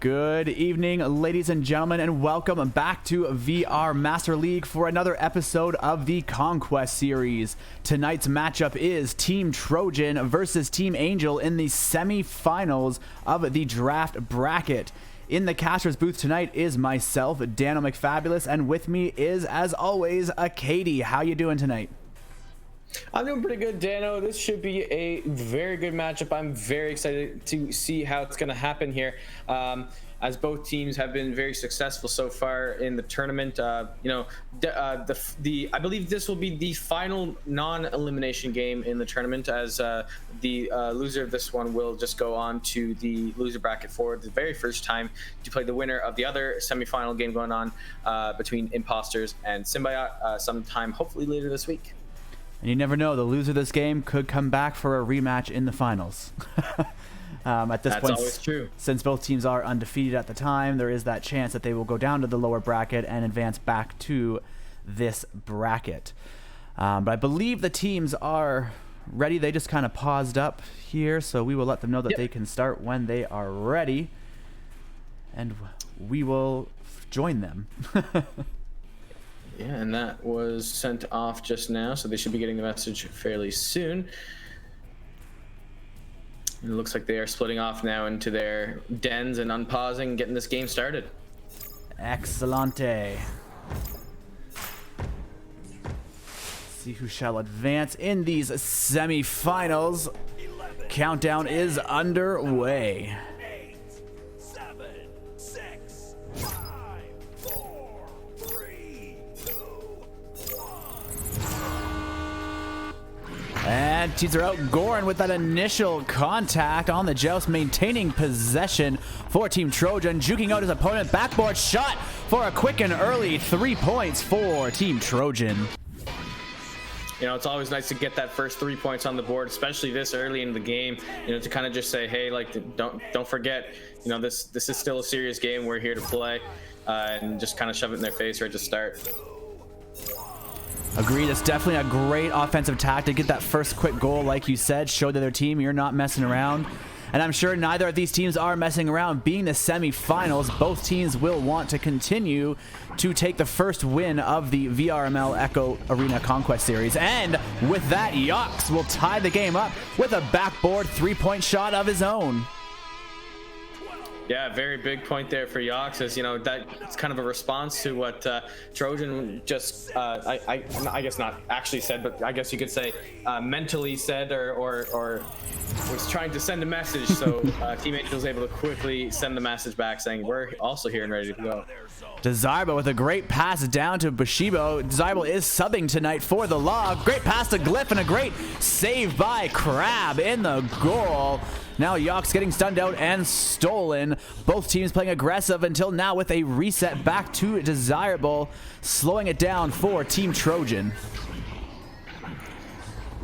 Good evening, ladies and gentlemen, and welcome back to VR Master League for another episode of the Conquest series. Tonight's matchup is Team Trojan versus Team Anghel in the semi-finals of the draft bracket. In the caster's booth tonight is myself, Dano McFabulous, and with me is, as always, Katie. How you doing tonight? I'm doing pretty good, Dano. This should be a very good matchup. I'm very excited to see how it's going to happen here. As both teams have been very successful so far in the tournament. I believe this will be the final non-elimination game in the tournament, as the loser of this one will just go on to the loser bracket for the very first time to play the winner of the other semifinal game going on between Imposters and Symbiote sometime hopefully later this week. And you never know, the loser of this game could come back for a rematch in the finals. At this point, that's always true. Since both teams are undefeated at the time, there is that chance that they will go down to the lower bracket and advance back to this bracket. But I believe the teams are ready. They just kind of paused up here, so we will let them know that they can start when they are ready. And we will join them. Yeah, and that was sent off just now, so they should be getting the message fairly soon. And it looks like they are splitting off now into their dens and unpausing, getting this game started. Excelente. See who shall advance in these semifinals. Countdown is underway. And teams are out. Goran with that initial contact on the joust, maintaining possession for Team Trojan, juking out his opponent. Backboard shot for a quick and early 3 points for Team Trojan. You know, it's always nice to get that first 3 points on the board, especially this early in the game, you know, to kind of just say, hey, like, don't forget, you know, this is still a serious game. We're here to play, and just kind of shove it in their face right to start. Agreed. It's definitely a great offensive tactic. Get that first quick goal, like you said. Show to their team you're not messing around. And I'm sure neither of these teams are messing around. Being the semifinals, both teams will want to continue to take the first win of the VRML Echo Arena Conquest Series. And with that, Yox will tie the game up with a backboard 3-point shot of his own. Yeah, very big point there for Yox, as you know, that's kind of a response to what Trojan just, I guess not actually said, but I guess you could say mentally said or was trying to send a message. So Team Anghel was able to quickly send the message back saying, we're also here and ready to go. Desirable with a great pass down to Bushibo. Desirable is subbing tonight for the log. Great pass to Glyph and a great save by Crab in the goal. Now Yox getting stunned out and stolen. Both teams playing aggressive until now with a reset back to Desirable, slowing it down for Team Trojan.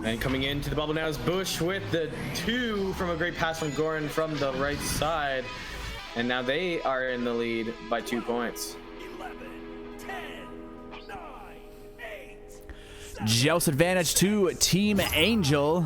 And coming into the bubble now is Bush with the 2 from a great pass from Goran from the right side. And now they are in the lead by 2 points. 11, 10, 9, 8. Joust advantage to Team Anghel.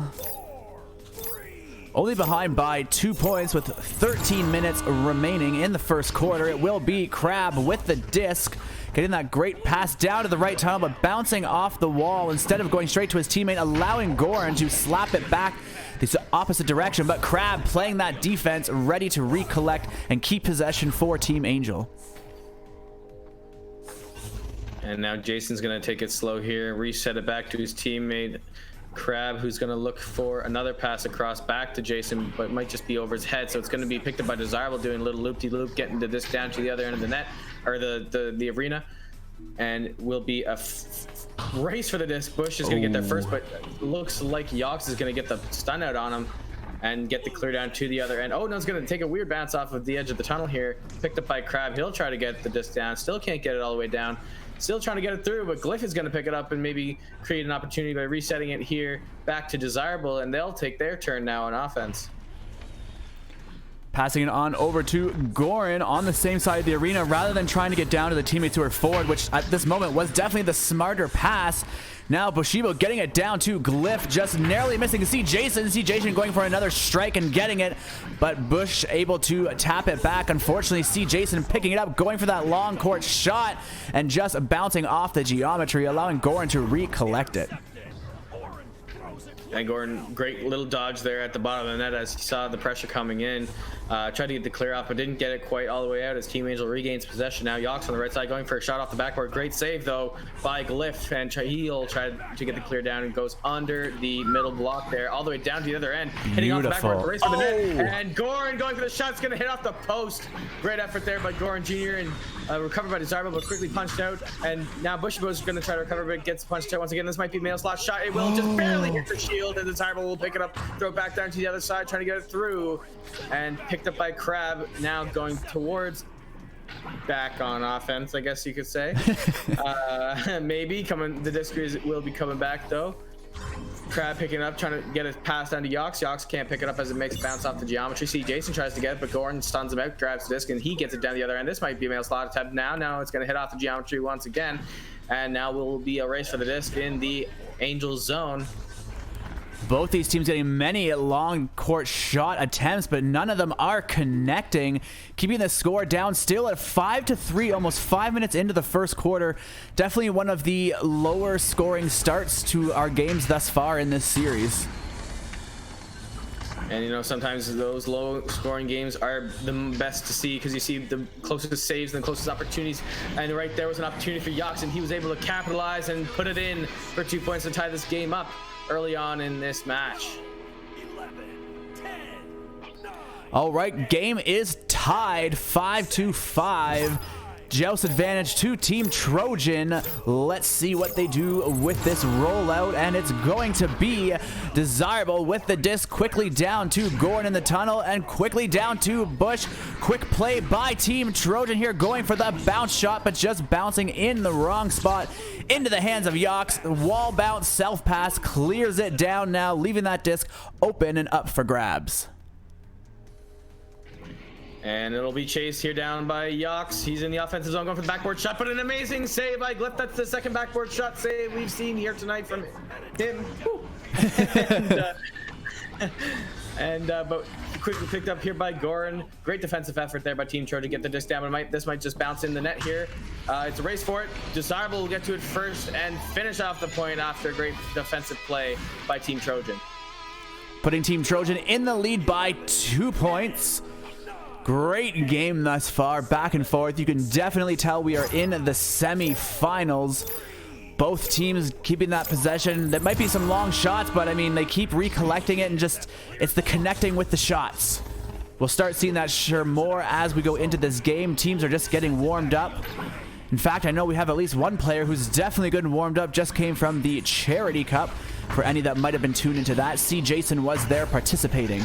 Only behind by 2 points with 13 minutes remaining in the first quarter. It will be Crab with the disc, getting that great pass down to the right tunnel, but bouncing off the wall instead of going straight to his teammate, allowing Goran to slap it back the opposite direction. But Crab playing that defense, ready to recollect and keep possession for Team Anghel. And now Jason's going to take it slow here, reset it back to his teammate Crab, who's going to look for another pass across back to Jason, but it might just be over his head. So it's going to be picked up by Desirable, doing a little loop-de-loop, getting the disc down to the other end of the net, or the arena. And will be a race for the disc. Bush is going to get there first, but looks like Yox is going to get the stun out on him and get the clear down to the other end. Oh, no, it's going to take a weird bounce off of the edge of the tunnel here. Picked up by Crab. He'll try to get the disc down. Still can't get it all the way down. Still trying to get it through, but Glyph is going to pick it up and maybe create an opportunity by resetting it here back to Desirable, and they'll take their turn now on offense. Passing it on over to Goran on the same side of the arena rather than trying to get down to the teammates who are forward, which at this moment was definitely the smarter pass. Now Bushibo getting it down to Glyph, just narrowly missing Jason. Jason going for another strike and getting it, but Bush able to tap it back. Unfortunately, Jason picking it up, going for that long court shot and just bouncing off the geometry, allowing Goran to recollect it. And Gordon, great little dodge there at the bottom of the net as he saw the pressure coming in. Tried to get the clear off, but didn't get it quite all the way out as Team Angel regains possession. Now Yox on the right side going for a shot off the backboard. Great save though by Glyph, and he'll try to get the clear down and goes under the middle block there, all the way down to the other end. Hitting off the backboard, race to the net, and Goran going for the shot. It's going to hit off the post. Great effort there by Goran Jr. and recovered by Desirable, but quickly punched out. And now Bushibo is going to try to recover, but gets punched out once again. This might be Mail Slot shot. It will just barely hit the shield, and Desirable will pick it up, throw it back down to the other side, trying to get it through, and picked up by Crab. Now going towards back on offense, I guess you could say. Maybe coming, the disc will be coming back though. Crab picking it up, trying to get it passed down to Yox. Yox can't pick it up as it makes it bounce off the geometry. Jason tries to get it, but Goran stuns him out, grabs the disc, and he gets it down the other end. This might be a Mail Slot attempt now. Now it's going to hit off the geometry once again, and now will be a race for the disc in the Angel zone. Both these teams getting many long court shot attempts, but none of them are connecting, keeping the score down still at 5-3, almost 5 minutes into the first quarter. Definitely one of the lower scoring starts to our games thus far in this series. And you know, sometimes those low scoring games are the best to see because you see the closest saves and the closest opportunities. And right there was an opportunity for Yox, and he was able to capitalize and put it in for 2 points to tie this game up early on in this match. 11, 10, 9. All right, game is tied 5-5. Joust advantage to Team Trojan. Let's see what they do with this rollout, and it's going to be Desirable with the disc quickly down to Goran in the tunnel and quickly down to Bush. Quick play by Team Trojan here, going for the bounce shot, but just bouncing in the wrong spot into the hands of Yox. Wall bounce, self pass, clears it down now, leaving that disc open and up for grabs. And it'll be chased here down by Yox. He's in the offensive zone going for the backboard shot, but an amazing save by Glyph. That's the second backboard shot save we've seen here tonight from him. But quickly picked up here by Goran. Great defensive effort there by Team Trojan to get the disc down. This might just bounce in the net here. It's a race for it. Desirable will get to it first and finish off the point after a great defensive play by Team Trojan. Putting Team Trojan in the lead by 2 points. Great game thus far, back and forth. You can definitely tell we are in the semi-finals. Both teams keeping that possession. There might be some long shots, but I mean, they keep recollecting it, and just, it's the connecting with the shots. We'll start seeing that sure more as we go into this game. Teams are just getting warmed up. In fact, I know we have at least one player who's definitely good and warmed up, just came from the Charity Cup. For any that might have been tuned into that, Jason was there participating.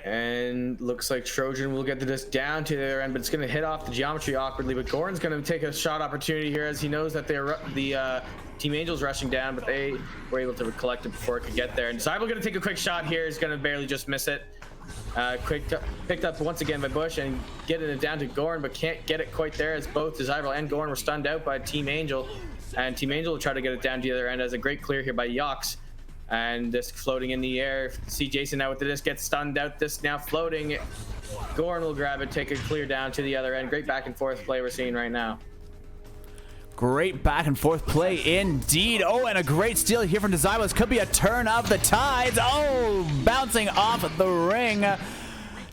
And looks like Trojan will get the disc down to their end, but it's going to hit off the geometry awkwardly. But Goran's going to take a shot opportunity here as he knows that the Team Angel's rushing down, but they were able to collect it before it could get there. And Desirable going to take a quick shot here. He's going to barely just miss it. Picked up once again by Bush and getting it down to Goran, but can't get it quite there as both Desirable and Goran were stunned out by Team Angel. And Team Angel will try to get it down to the other end as a great clear here by Yox. And disc floating in the air. Jason now with the disc gets stunned out. Disc now floating. Goran will grab it, take a clear down to the other end. Great back and forth play we're seeing right now. Great back and forth play indeed. Oh, and a great steal here from Desirable. This could be a turn of the tides. Oh, bouncing off the ring.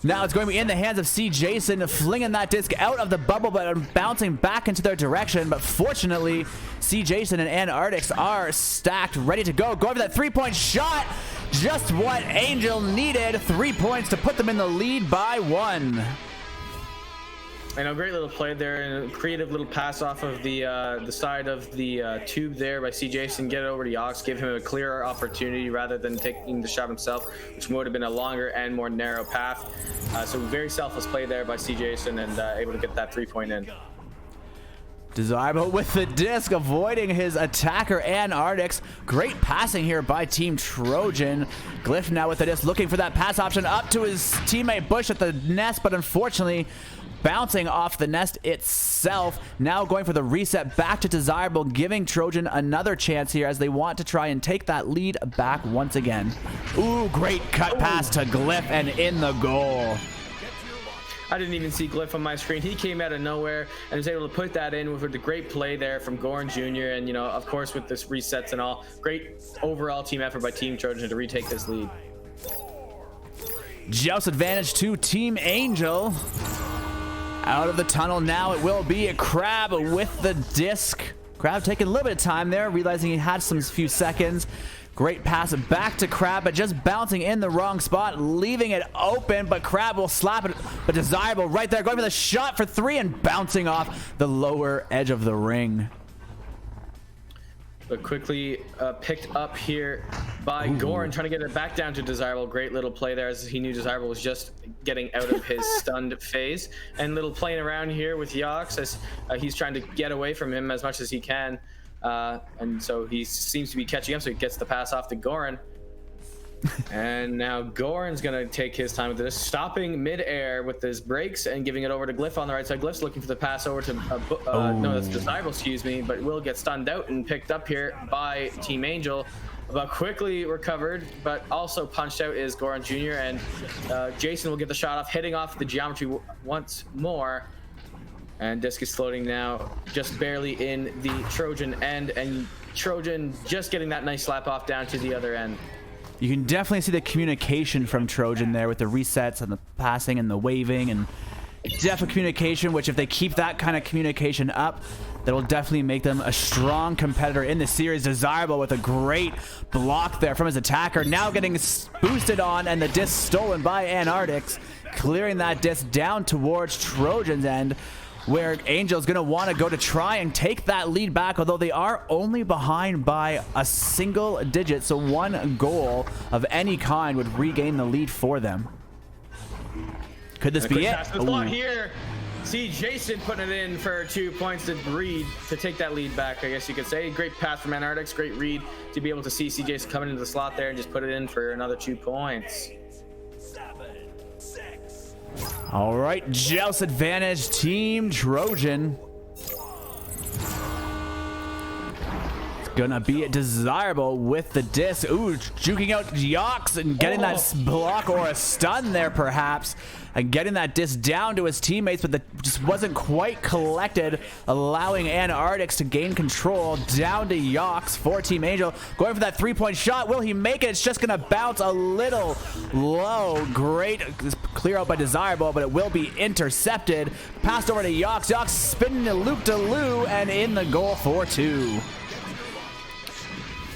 Now it's going to be in the hands of Jason, flinging that disc out of the bubble, but bouncing back into their direction. But fortunately, Jason and Antarctics are stacked, ready to go. Going for that three-point shot. Just what Angel needed. 3 points to put them in the lead by 1. And a great little play there, and a creative little pass off of the side of the tube there by Jason. Get it over to Yox, give him a clearer opportunity rather than taking the shot himself, which would have been a longer and more narrow path. So very selfless play there by Jason, and able to get that 3-point in. Desirable with the disc, avoiding his attacker Antarctics. Great passing here by Team Trojan. Glyph now with the disc, looking for that pass option up to his teammate Bush at the nest, but unfortunately bouncing off the nest itself. Now going for the reset back to Desirable, giving Trojan another chance here as they want to try and take that lead back once again. Ooh, great cut pass to Glyph and in the goal. I didn't even see Glyph on my screen. He came out of nowhere and was able to put that in with a great play there from Goran Jr. And, you know, of course, with this resets and all, great overall team effort by Team Trojan to retake this lead. Joust advantage to Team Anghel. Out of the tunnel now, it will be a Crab with the disc. Crab taking a little bit of time there, realizing he had some few seconds. Great pass back to Crab, but just bouncing in the wrong spot, leaving it open, but Crab will slap it, but Desirable right there, going for the shot for 3 and bouncing off the lower edge of the ring. But quickly picked up here by Goran, trying to get it back down to Desirable. Great little play there, as he knew Desirable was just getting out of his stunned phase. And little playing around here with Yox as he's trying to get away from him as much as he can. And so he seems to be catching up, so he gets the pass off to Goran. And now Goran's gonna take his time with this, stopping mid-air with his brakes and giving it over to Glyph on the right side. Glyph's looking for the pass over to no, that's Desirable, excuse me, but will get stunned out and picked up here by Team Anghel. But quickly recovered, but also punched out is Goran Jr. and Jason will get the shot off, hitting off the geometry once more. And disc is floating now, just barely in the Trojan end, and Trojan just getting that nice slap off down to the other end. You can definitely see the communication from Trojan there with the resets and the passing and the waving, and definitely communication, which if they keep that kind of communication up, that will definitely make them a strong competitor in the series. Desirable with a great block there from his attacker, now getting boosted on, and the disc stolen by Antarctics, clearing that disc down towards Trojan's end, where Angel's going to want to go to try and take that lead back, although they are only behind by a single digit, so 1 goal of any kind would regain the lead for them. Could this be it? Here, see Jason putting it in for 2 points to Reed to take that lead back, I guess you could say. Great pass from Antarctics, great read to be able to see Jason coming into the slot there and just put it in for another 2 points. All right, Joust advantage, Team Trojan. It's gonna be Desirable with the disc. Ooh, juking out Yox and getting that block or a stun there perhaps. And getting that disc down to his teammates, but that just wasn't quite collected, allowing Antarctics to gain control. Down to Yox for Team Anghel. Going for that 3-point shot. Will he make it? It's just going to bounce a little low. Great clear out by Desirable, but it will be intercepted. Passed over to Yox. Yox spinning the loop-de-loo and in the goal for 2.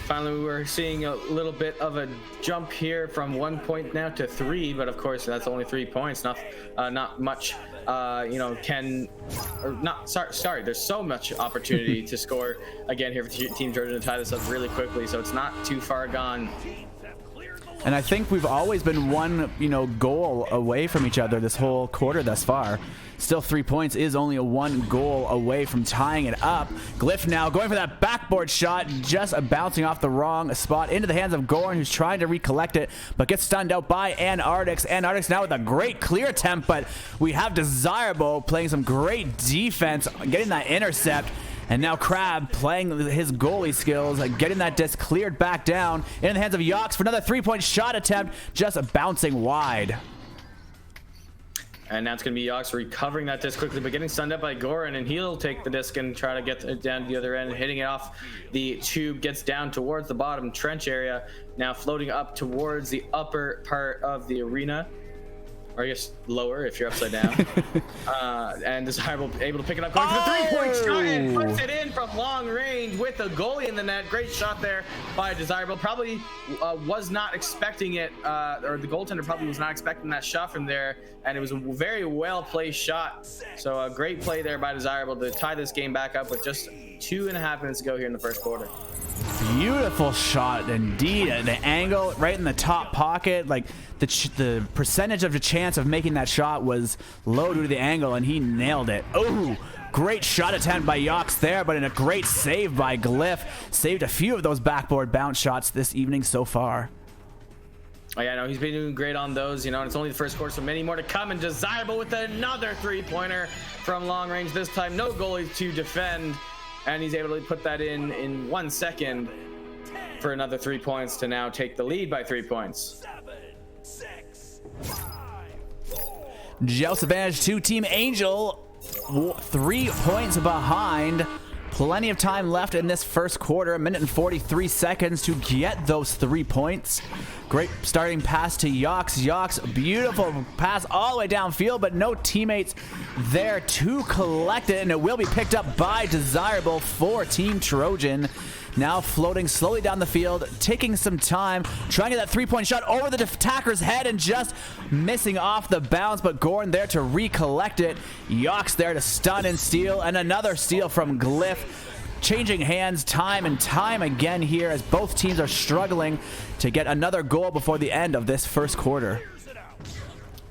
Finally, we're seeing a little bit of a jump here from 1 point now to 3, but of course that's only 3 points. Not much, you know, sorry. There's so much opportunity to score again here for Team Trojan to tie this up really quickly, so it's not too far gone. And I think we've always been 1, you know, goal away from each other this whole quarter thus far. Still 3 points is only a 1 goal away from tying it up. Glyph now going for that backboard shot, just bouncing off the wrong spot into the hands of Goran, who's trying to recollect it, but gets stunned out by Antarctics. Antarctics now with a great clear attempt, but we have Desirable playing some great defense, getting that intercept. And now Crab playing his goalie skills, getting that disc cleared back down in the hands of Yox for another 3-point shot attempt, just bouncing wide. And now it's going to be Yox recovering that disc quickly, but getting stunned up by Goran, and he'll take the disc and try to get it down to the other end, hitting it off the tube, gets down towards the bottom trench area, now floating up towards the upper part of the arena. Or I guess lower if you're upside down. And Desirable able to pick it up, going for the 3-point shot and puts it in from long range with the goalie in the net. Great shot there by Desirable. Probably was not expecting it, or the goaltender probably was not expecting that shot from there. And it was a very well placed shot. So a great play there by Desirable to tie this game back up with just 2.5 minutes to go here in the first quarter. Beautiful shot indeed. The angle right in the top pocket, like the percentage of the chance of making that shot was low due to the angle, and he nailed it. Oh, Great shot attempt by Yox there, but in a great save by Glyph. Saved a few of those backboard bounce shots this evening so far. Oh yeah, no, he's been doing great on those, you know, and it's only the first quarter, so many more to come. And Desirable with another three-pointer from long range. This time, no goalie to defend, and he's able to put that in 1 second for another 3 points to now take the lead by 3 points. 7, 6, 5, 4. Joust advantage to Team Angel. 3 points behind. Plenty of time left in this first quarter, 1 minute and 43 seconds to get those 3 points. Great starting pass to Yox. Yox, beautiful pass all the way downfield, but no teammates there to collect it, and it will be picked up by Desirable for Team Trojan. Now floating slowly down the field, taking some time, trying to get that 3-point shot over the attacker's head and just missing off the bounce, but Gorn there to recollect it. Yox there to stun and steal, and another steal from Glyph. Changing hands time and time again here as both teams are struggling to get another goal before the end of this first quarter.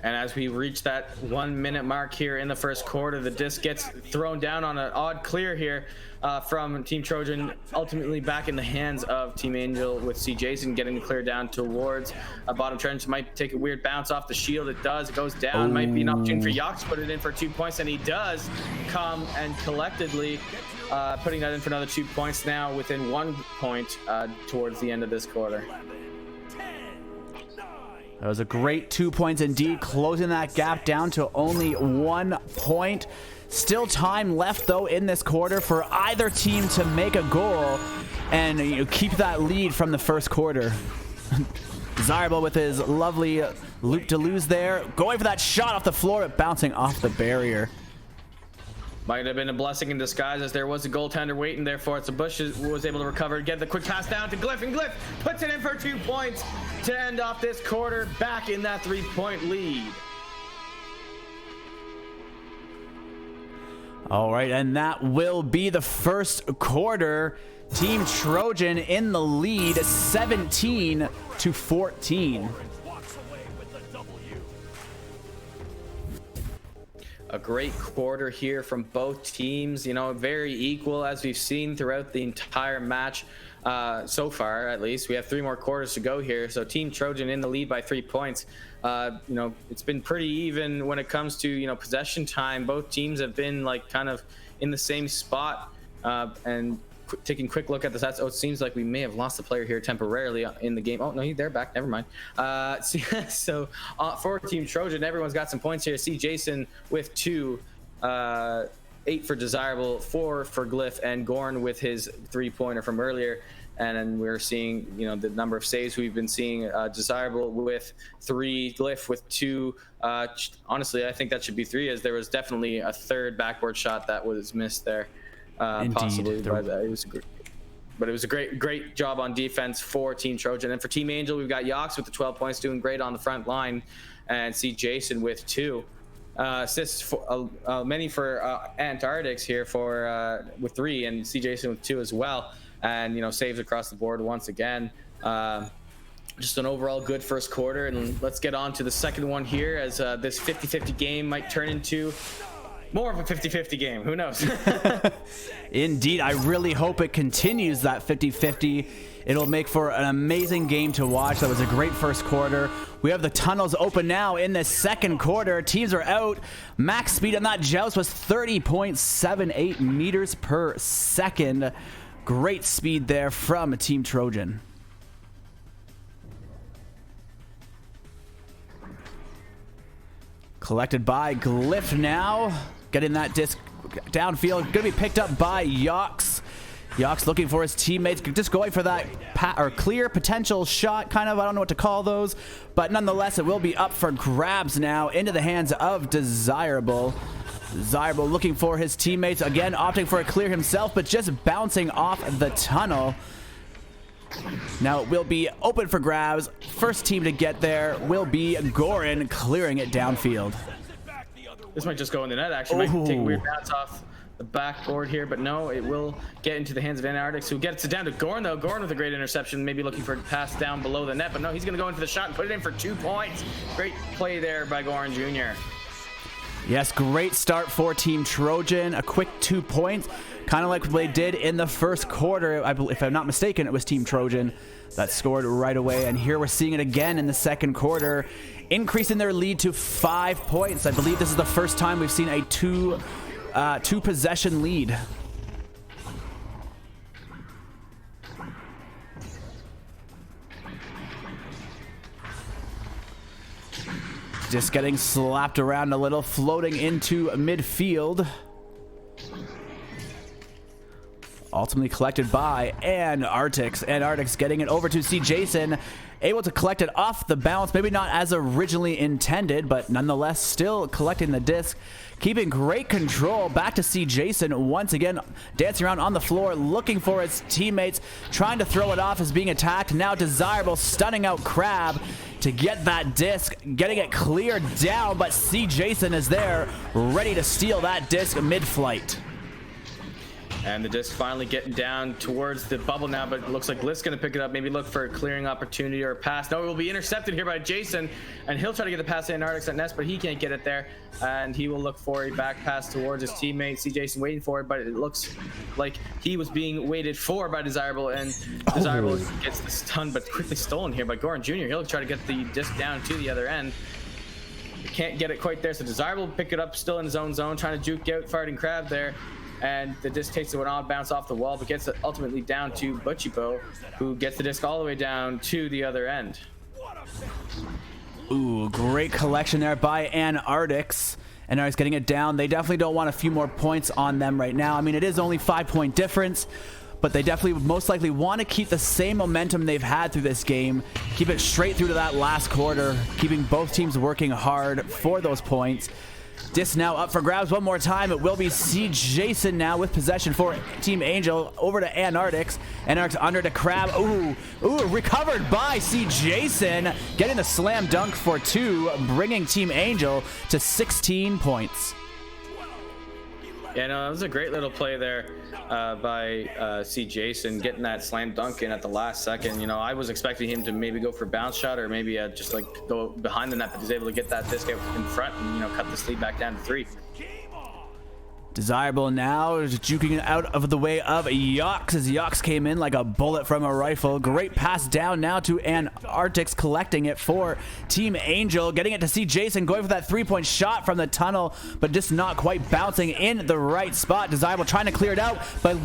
And as we reach that 1 minute mark here in the first quarter, the disc gets thrown down on an odd clear here from Team Trojan, ultimately back in the hands of Team Angel with C. Jason getting the clear down towards a bottom trench. Might take a weird bounce off the shield. It does. It goes down. Might be an opportunity for Yox to put it in for 2 points, and he does come and collectively putting that in for another 2 points now within 1 point towards the end of this quarter. 11, 10, 9. That was a great 2 points indeed, closing that gap down to only 1 point. Still time left though in this quarter for either team to make a goal and keep that lead from the first quarter. Desirable with his lovely loop to lose there, going for that shot off the floor but bouncing off the barrier. Might have been a blessing in disguise as there was a goaltender waiting there for it. So Bush was able to recover, get the quick pass down to Glyph, and Glyph puts it in for 2 points to end off this quarter, back in that 3-point lead. All right, and that will be the first quarter. Team Trojan in the lead, 17-14. Walks away with the W. A great quarter here from both teams, you know, very equal as we've seen throughout the entire match so far. At least we have 3 more quarters to go here, so Team Trojan in the lead by 3 points. You know, it's been pretty even when it comes to, you know, possession time. Both teams have been like kind of in the same spot, and taking a quick look at the stats. Oh, it seems like we may have lost the player here temporarily in the game. Oh no, they're back, never mind. So for Team Trojan, everyone's got some points here. See Jason with 2, 8 for Desirable, 4 for Glyph, and Gorn with his 3-pointer from earlier. And then we're seeing, you know, the number of saves we've been seeing. Desirable with 3, Glyph with 2. Honestly, I think that should be 3, as there was definitely a third backboard shot that was missed there, possibly. But it was a great job on defense for Team Trojan. And for Team Angel, we've got Yox with the 12 points, doing great on the front line, and see Jason with 2. Assists for many for Antarctics here for with 3, and see Jason with 2 as well. And, you know, saves across the board once again. Just an overall good first quarter. And let's get on to the second one here, as this 50-50 game might turn into more of a 50-50 game. Who knows? Indeed, I really hope it continues that 50-50. It'll make for an amazing game to watch. That was a great first quarter. We have the tunnels open now in the second quarter. Teams are out. Max speed on that Joust was 30.78 meters per second. Great speed there from Team Trojan. Collected by Glyph now. Getting that disc downfield. Going to be picked up by Yox. Yox looking for his teammates. Just going for that clear potential shot, kind of. I don't know what to call those. But nonetheless, it will be up for grabs now into the hands of Desirable. Desirable looking for his teammates. Again, opting for a clear himself, but just bouncing off the tunnel. Now it will be open for grabs. First team to get there will be Goran, clearing it downfield. This might just go in the net, actually. Might take a weird bounce off the backboard here, but no, it will get into the hands of Antarctics, who gets it down to Gorn, though. Gorn with a great interception, maybe looking for a pass down below the net, but no, he's going to go into the shot and put it in for 2 points. Great play there by Gorn Jr. Yes, great start for Team Trojan. A quick 2 points, kind of like they did in the first quarter. If I'm not mistaken, it was Team Trojan that scored right away. And here we're seeing it again in the second quarter, increasing their lead to 5 points. I believe this is the first time we've seen a two possession lead. Just getting slapped around a little, floating into midfield. Ultimately collected by Antarctics getting it over to C. Jason. Able to collect it off the bounce. Maybe not as originally intended, but nonetheless still collecting the disc. Keeping great control. Back to C. Jason once again, dancing around on the floor, looking for his teammates, trying to throw it off as being attacked. Now Desirable stunning out Crab to get that disc, getting it cleared down, but C. Jason is there, ready to steal that disc mid-flight. And the disc finally getting down towards the bubble now, but it looks like Lift's going to pick it up. Maybe look for a clearing opportunity or a pass. No, it will be intercepted here by Jason, and he'll try to get the pass to Antarctics at Nest, but he can't get it there. And he will look for a back pass towards his teammate. See Jason waiting for it, but it looks like he was being waited for by Desirable, and Desirable gets the stun, but quickly stolen here by Goran Jr. He'll try to get the disc down to the other end. Can't get it quite there, so Desirable will pick it up still in his own zone, trying to juke out Farting Crab there. And the disc takes an odd bounce off the wall, but gets it ultimately down to Butchibo, who gets the disc all the way down to the other end. Ooh, great collection there by Antarctics. Antarctics getting it down. They definitely don't want a few more points on them right now. I mean, it is only 5-point difference, but they definitely most likely want to keep the same momentum they've had through this game. Keep it straight through to that last quarter, keeping both teams working hard for those points. Disc now up for grabs one more time. It will be C. Jason now with possession for Team Angel. Over to Antarctics. Antarctics under to Crab. Ooh, recovered by C. Jason. Getting the slam dunk for 2, bringing Team Angel to 16 points. Yeah, no, that was a great little play there by C. Jason, getting that slam dunk in at the last second. You know, I was expecting him to maybe go for a bounce shot or maybe just like go behind the net, but he's able to get that disc out in front and, you know, cut this lead back down to 3. Desirable now juking it out of the way of Yox as Yox came in like a bullet from a rifle. Great pass down now to Antarctics, collecting it for Team Angel, getting it to see Jason going for that 3-point shot from the tunnel, but just not quite bouncing in the right spot. Desirable trying to clear it out, but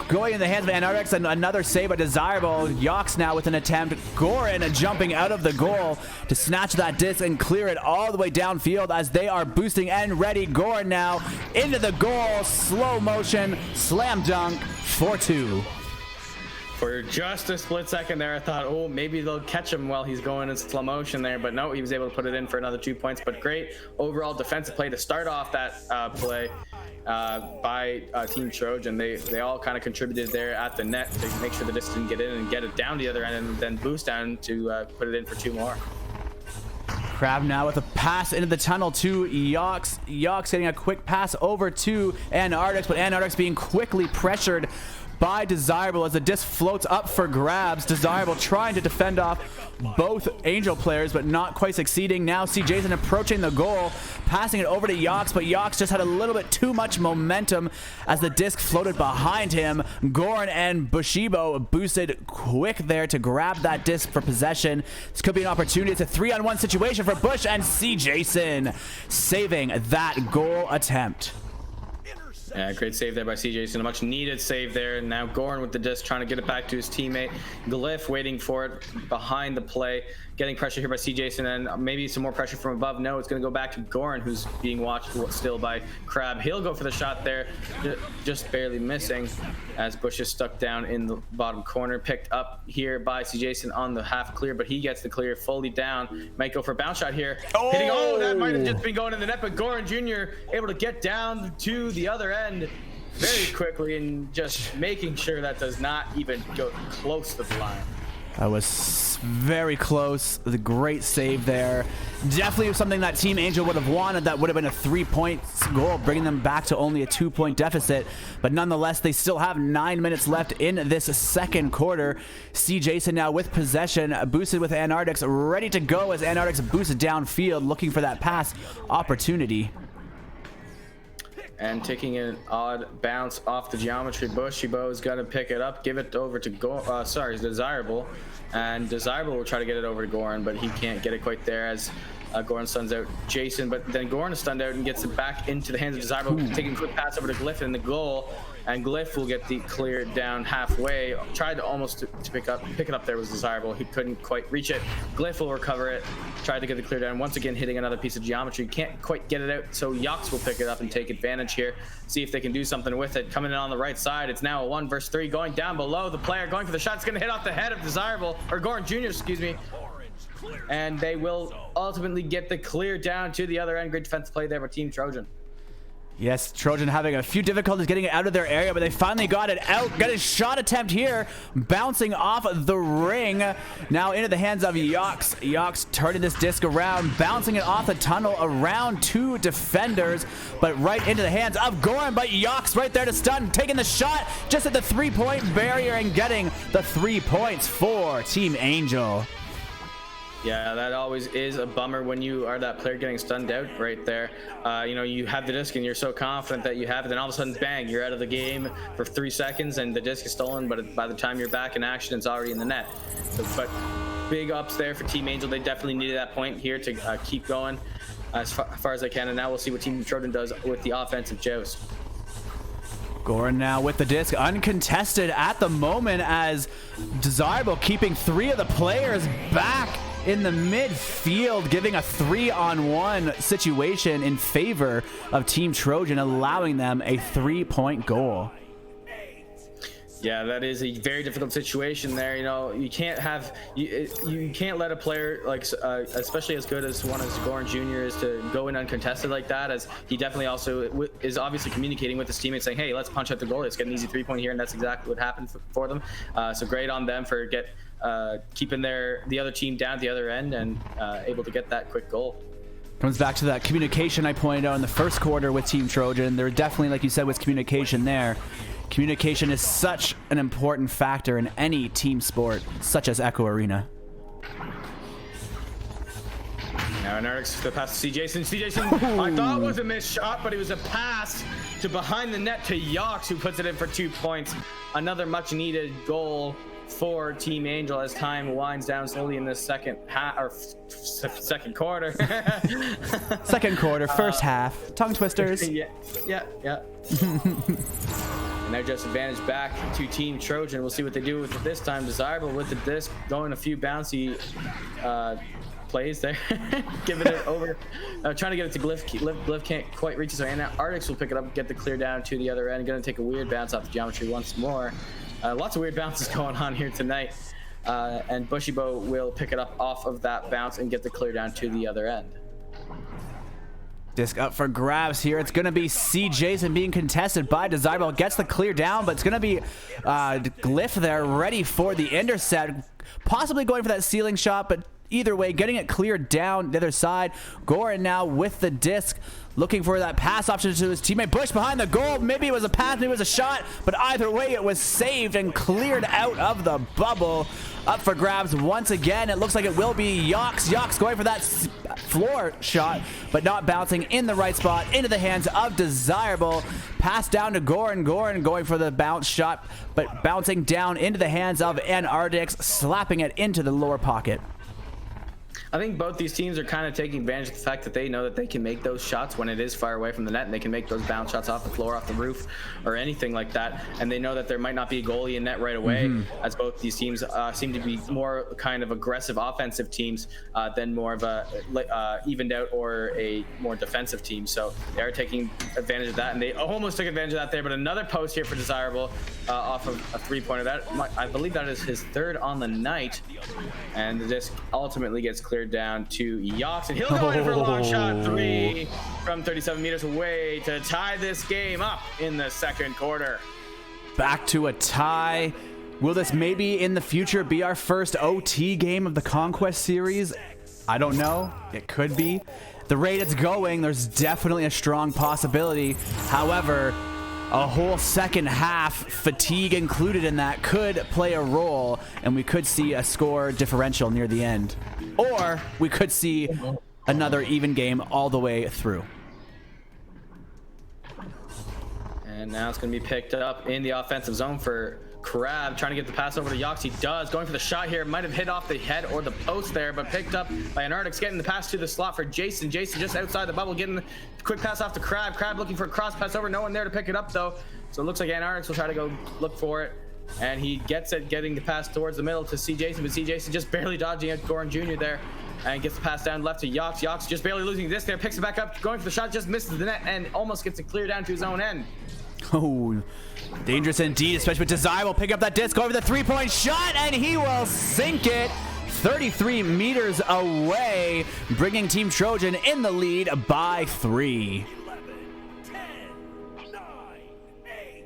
going in the hands of Antarctics, and another save by Desirable. Yox now with an attempt. Goran jumping out of the goal to snatch that disc and clear it all the way downfield as they are boosting and ready. Goran now into the goal. Slow motion slam dunk for 2. For just a split second there, I thought, oh, maybe they'll catch him while he's going in slow motion there, but no, he was able to put it in for another 2 points. But great overall defensive play to start off that play by Team Trojan. They all kind of contributed there at the net to make sure the disc didn't get in and get it down the other end, and then boost down to put it in for 2 more. Crab now with a pass into the tunnel to Yox. Yox getting a quick pass over to Antarctics, but Antarctics being quickly pressured by Desirable as the disc floats up for grabs. Desirable trying to defend off both Angel players, but not quite succeeding. Now see Jason approaching the goal, passing it over to Yox, but Yox just had a little bit too much momentum as the disc floated behind him. Goran and Bushibo boosted quick there to grab that disc for possession. This could be an opportunity. It's a 3-on-1 situation for Bush, and C. Jason saving that goal attempt. Yeah, great save there by C. Jason. A much needed save there. And now Goran with the disc trying to get it back to his teammate. Glyph waiting for it behind the play. Getting pressure here by C. Jason, and maybe some more pressure from above. No, it's going to go back to Goran, who's being watched still by Crab. He'll go for the shot there, just barely missing as Bush is stuck down in the bottom corner. Picked up here by C. Jason on the half clear, but he gets the clear fully down. Might go for a bounce shot here. Hitting, that might have just been going in the net, but Goran Jr. able to get down to the other end very quickly and just making sure that does not even go close to the line. That was very close. The great save there. Definitely something that Team Angel would have wanted. That would have been a 3-point goal, bringing them back to only a 2-point deficit. But nonetheless, they still have 9 minutes left in this second quarter. C. Jason now with possession, boosted with Antarctics, ready to go as Antarctics boosted downfield, looking for that pass opportunity. and taking an odd bounce off the geometry. Bushibo's got to pick it up, give it over to Desirable, and Desirable will try to get it over to Goran, but he can't get it quite there as Goran stuns out Jason, but then Goran is stunned out and gets it back into the hands of Desirable, taking a quick pass over to Glyph in the goal, and Glyph will get the clear down halfway. Tried to almost to pick it up there was Desirable. He couldn't quite reach it. Glyph will recover it, tried to get the clear down, once again hitting another piece of geometry. Can't quite get it out, so Yox will pick it up and take advantage here. See if they can do something with it. Coming in on the right side, it's now a 1 versus 3 going down below. The player going for the shot. It's going to hit off the head of Desirable, or Goran Jr., excuse me. And they will ultimately get the clear down to the other end. Great defensive play there by Team Trojan. Yes, Trojan having a few difficulties getting it out of their area, but they finally got it out. Got a shot attempt here, bouncing off the ring. Now into the hands of Yox. Yox turning this disc around, bouncing it off the tunnel around 2 defenders, but right into the hands of Goran. But Yox right there to stun, taking the shot just at the 3-point barrier and getting the 3 points for Team Anghel. Yeah, that always is a bummer when you are that player getting stunned out right there. You know, you have the disc and you're so confident that you have it, then all of a sudden, bang, you're out of the game for 3 seconds and the disc is stolen, but by the time you're back in action, it's already in the net. So, but big ups there for Team Anghel. They definitely needed that point here to keep going as far as they can, and now we'll see what Team Trojan does with the offensive joust. Goran now with the disc, uncontested at the moment, as Desirable keeping 3 of the players back in the midfield, giving a 3-on-1 situation in favor of Team Trojan, allowing them a 3-point goal. Yeah, that is a very difficult situation there. You know, you can't have you can't let a player like especially as good as one as Goran Jr. is to go in uncontested like that, as he definitely also is obviously communicating with his teammates saying, hey, let's punch out the goal, let's get an easy 3-point here, and that's exactly what happened for them. So great on them for keeping the other team down at the other end and able to get that quick goal. Comes back to that communication I pointed out in the first quarter with Team Trojan. There definitely, like you said, was communication there. Communication is such an important factor in any team sport, such as Echo Arena. Now Anartix, the pass to CJason. I thought it was a missed shot, but it was a pass to behind the net to Yox, who puts it in for 2 points. Another much needed goal for Team Anghel as time winds down slowly in this second quarter. Second quarter, first half. Tongue twisters. Yeah. And now just advantage back to Team Trojan. We'll see what they do with it this time. Desirable with the disc, going a few bouncy plays there. Giving it over. Trying to get it to Glyph. Glyph can't quite reach it, so Antarctics will pick it up, get the clear down to the other end. Going to take a weird bounce off the geometry once more. Lots of weird bounces going on here tonight. And Bushibo will pick it up off of that bounce and get the clear down to the other end. Disc up for grabs here. It's going to be CJason being contested by Desirable. Gets the clear down, but it's going to be Glyph there ready for the intercept. Possibly going for that ceiling shot, but either way, getting it cleared down the other side. Goran now with the disc, looking for that pass option to his teammate. Bush behind the goal. Maybe it was a pass, maybe it was a shot, but either way, it was saved and cleared out of the bubble. Up for grabs once again. It looks like it will be Yox. Yox going for that floor shot, but not bouncing in the right spot into the hands of Desirable. Pass down to Goran. Goran going for the bounce shot, but bouncing down into the hands of Antarctics, slapping it into the lower pocket. I think both these teams are kind of taking advantage of the fact that they know that they can make those shots when it is far away from the net, and they can make those bounce shots off the floor, off the roof, or anything like that. And they know that there might not be a goalie in net right away, as both these teams seem to be more kind of aggressive offensive teams than more of a evened out or a more defensive team. So they are taking advantage of that, and they almost took advantage of that there. But another post here for Desirable off of a 3-pointer. That I believe that is his 3rd on the night, and the disc ultimately gets cleared down to Yox, and he'll go in for a long shot 3 from 37 meters away to tie this game up in the second quarter. Back to a tie. Will this maybe in the future be our first OT game of the Conquest series? I don't know. It could be. The rate it's going, there's definitely a strong possibility. However, a whole second half, fatigue included in that, could play a role, and we could see a score differential near the end. Or we could see another even game all the way through. And now it's going to be picked up in the offensive zone for Crab, trying to get the pass over to Yox. He does, going for the shot here. Might have hit off the head or the post there, but picked up by Anartix, getting the pass to the slot for Jason. Jason just outside the bubble, getting the quick pass off to Crab. Crab looking for a cross pass over. No one there to pick it up, though. So it looks like Anartix will try to go look for it. And he gets it, getting the pass towards the middle to C. Jason, but C. Jason just barely dodging at Goran Jr. there. And gets the pass down left to Yox. Yox just barely losing this there, picks it back up, going for the shot, just misses the net, and almost gets it clear down to his own end. Oh, dangerous indeed, especially with Desire will pick up that disc over the three-point shot, and he will sink it 33 meters away, bringing Team Trojan in the lead by 3. 11, 10, 9, 8,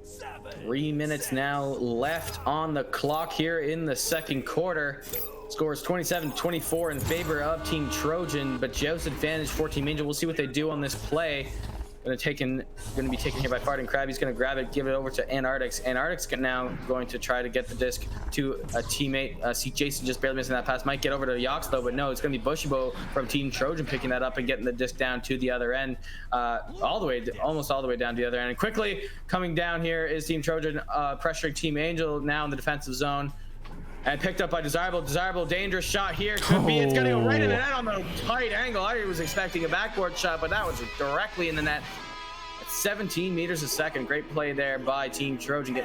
7. 3 minutes now left on the clock here in the second quarter. Scores 27-24 in favor of Team Trojan, but Joe's advantage for Team Angel. We'll see what they do on this play. Going to be taken here by Farting Crab. He's going to grab it, give it over to Anartix. Anartix now going to try to get the disc to a teammate. See Jason just barely missing that pass. Might get over to Yox though, but no, it's going to be Bushibo from Team Trojan picking that up and getting the disc down to the other end, almost all the way down to the other end. And quickly coming down here is Team Trojan pressuring Team Angel now in the defensive zone. And picked up by Desirable. Desirable, dangerous shot here. Could be. It's going to go right in the net on the tight angle. I was expecting a backboard shot, but that was directly in the net. At 17 meters a second. Great play there by Team Trojan,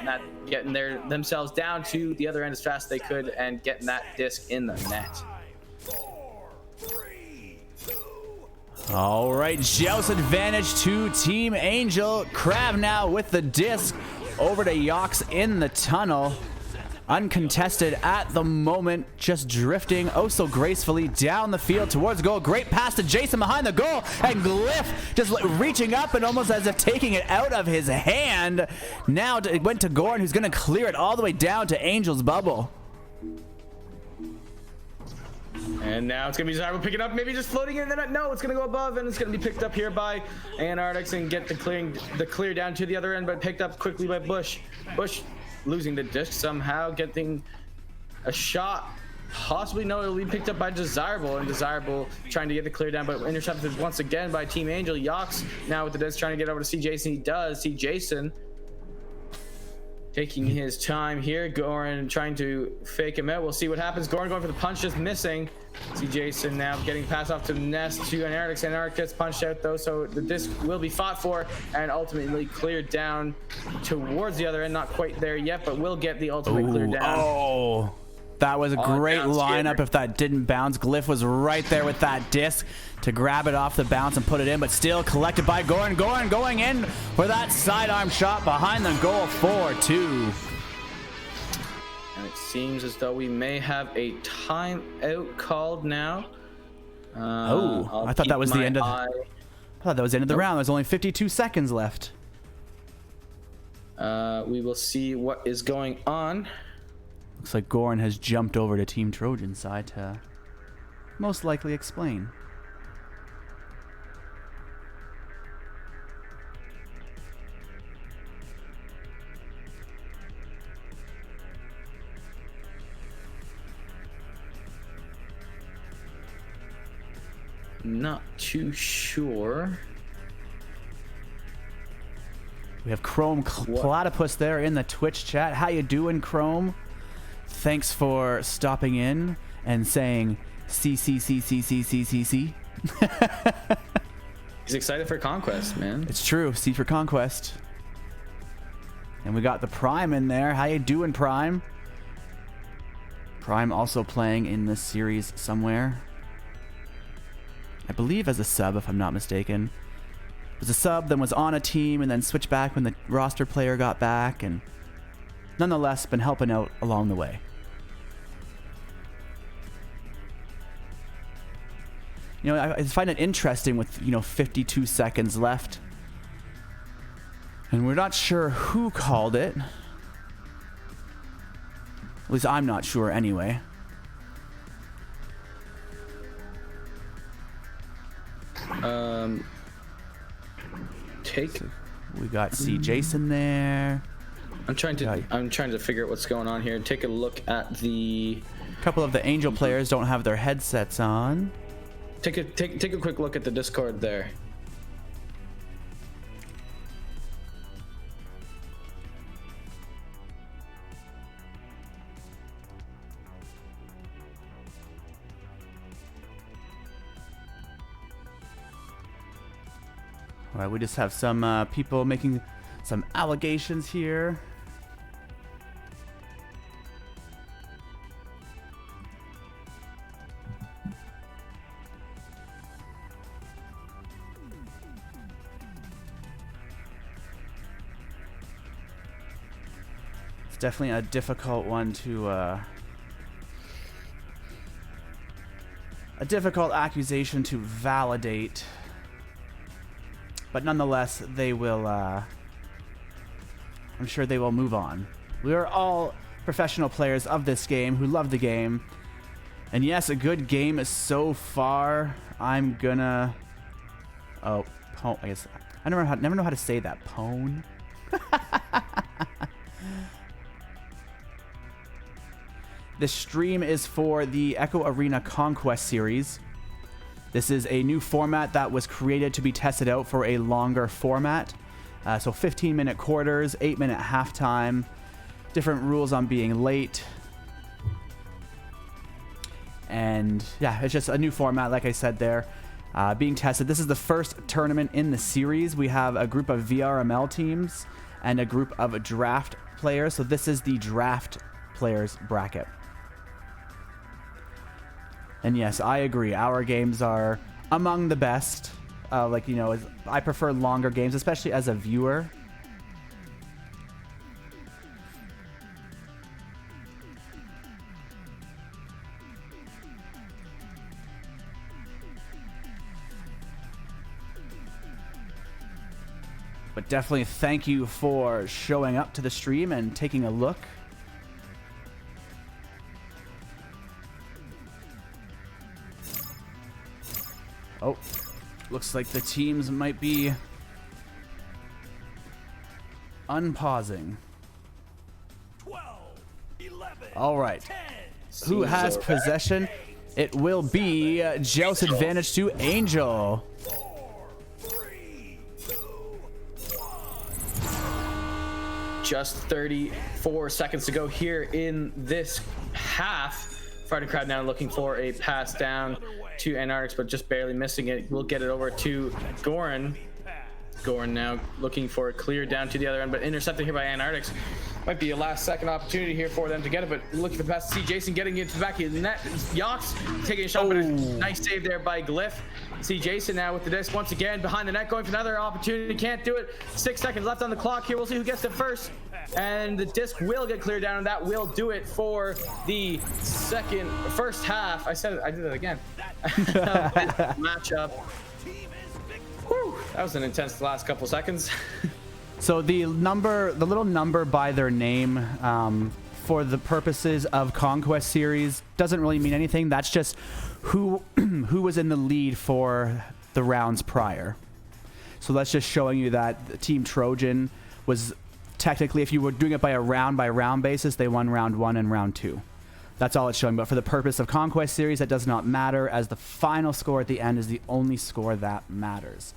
getting themselves down to the other end as fast as they could and getting that disc in the net. 4, 3, 2. All right, Joust advantage to Team Angel. Crab now with the disc over to Yox in the tunnel. Uncontested at the moment, just drifting oh so gracefully down the field towards goal. Great pass to Jason behind the goal, and Glyph just reaching up and almost as if taking it out of his hand. Now it went to Goran, who's going to clear it all the way down to Angel's bubble. And now it's going to be Desirable picking up, maybe just floating in the net. No, it's going to go above, and it's going to be picked up here by Anartix and get the clear down to the other end, but picked up quickly by Bush. Bush losing the disc somehow, getting a shot. Possibly no, it'll be picked up by Desirable, and Desirable trying to get the clear down, but intercepted once again by Team Angel. Yox now with the disc trying to get over to C. Jason. He does. See Jason taking his time here. Goran trying to fake him out. We'll see what happens. Goran going for the punch, just missing. See Jason now getting passed off to Nest to Anartix. Anartix gets punched out though, so the disc will be fought for and ultimately cleared down towards the other end. Not quite there yet, but will get the ultimate clear down. Oh, that was a great lineup. If that didn't bounce, Glyph was right there with that disc to grab it off the bounce and put it in, but still collected by Goran. Goran going in for that sidearm shot behind the goal, 4-2. And it seems as though we may have a timeout called now. I thought that was the end of. I thought that was the end of the round. There's only 52 seconds left. We will see what is going on. Looks like Goran has jumped over to Team Trojan's side to most likely explain. Not too sure. We have Chrome Platypus there in the Twitch chat. How you doing, Chrome? Thanks for stopping in and saying C. He's excited for Conquest, man. It's true. C for Conquest. And we got the Prime in there. How you doing, Prime? Prime also playing in this series somewhere. I believe as a sub, if I'm not mistaken. Was a sub, then was on a team, and then switched back when the roster player got back, and nonetheless been helping out along the way. You know, I find it interesting with, 52 seconds left. And we're not sure who called it. At least I'm not sure anyway. We got C. Jason there. I'm trying to figure out what's going on here. Take a look at the. A couple of the Angel players don't have their headsets on. Take a quick look at the Discord there. All right, we just have some people making some allegations here. It's definitely a difficult one to, a difficult accusation to validate. But nonetheless, they will, I'm sure they will move on. We are all professional players of this game who love the game. And yes, a good game so far. I'm gonna... Oh, pone. I guess... I never know how to say that. Pone? The stream is for the Echo Arena Conquest series. This is a new format that was created to be tested out for a longer format. So 15-minute quarters, 8-minute halftime, different rules on being late. And yeah, it's just a new format, like I said there, being tested. This is the first tournament in the series. We have a group of VRML teams and a group of draft players. So this is the draft players bracket. And yes, I agree. Our games are among the best. Like, you know, I prefer longer games, especially as a viewer. But definitely thank you for showing up to the stream and taking a look. Oh, looks like the teams might be unpausing. 12, 11, All right. 10, Who has possession? It will be Joust advantage to Anghel. 4, 3, 2, 1. Just 34 seconds to go here in this half. Fighting crowd now looking for a pass down to Antarctics, but just barely missing it. We'll get it over to Goran. Goran now looking for a clear down to the other end, but intercepted here by Antarctics. Might be a last second opportunity here for them to get it, but looking for the pass to see Jason getting it to the back of the net. Yox taking a shot, but a nice save there by Glyph. See Jason now with the disc once again behind the net, going for another opportunity. Can't do it. 6 seconds left on the clock here. We'll see who gets it first. And the disc will get cleared down, and that will do it for the first half. I did it again. Matchup. Whew, that was an intense last couple seconds. So the little number by their name, for the purposes of Conquest series, doesn't really mean anything. That's just who was in the lead for the rounds prior. So that's just showing you that Team Trojan was technically, if you were doing it by a round basis, they won round 1 and round 2. That's all it's showing. But for the purpose of Conquest series, that does not matter, as the final score at the end is the only score that matters.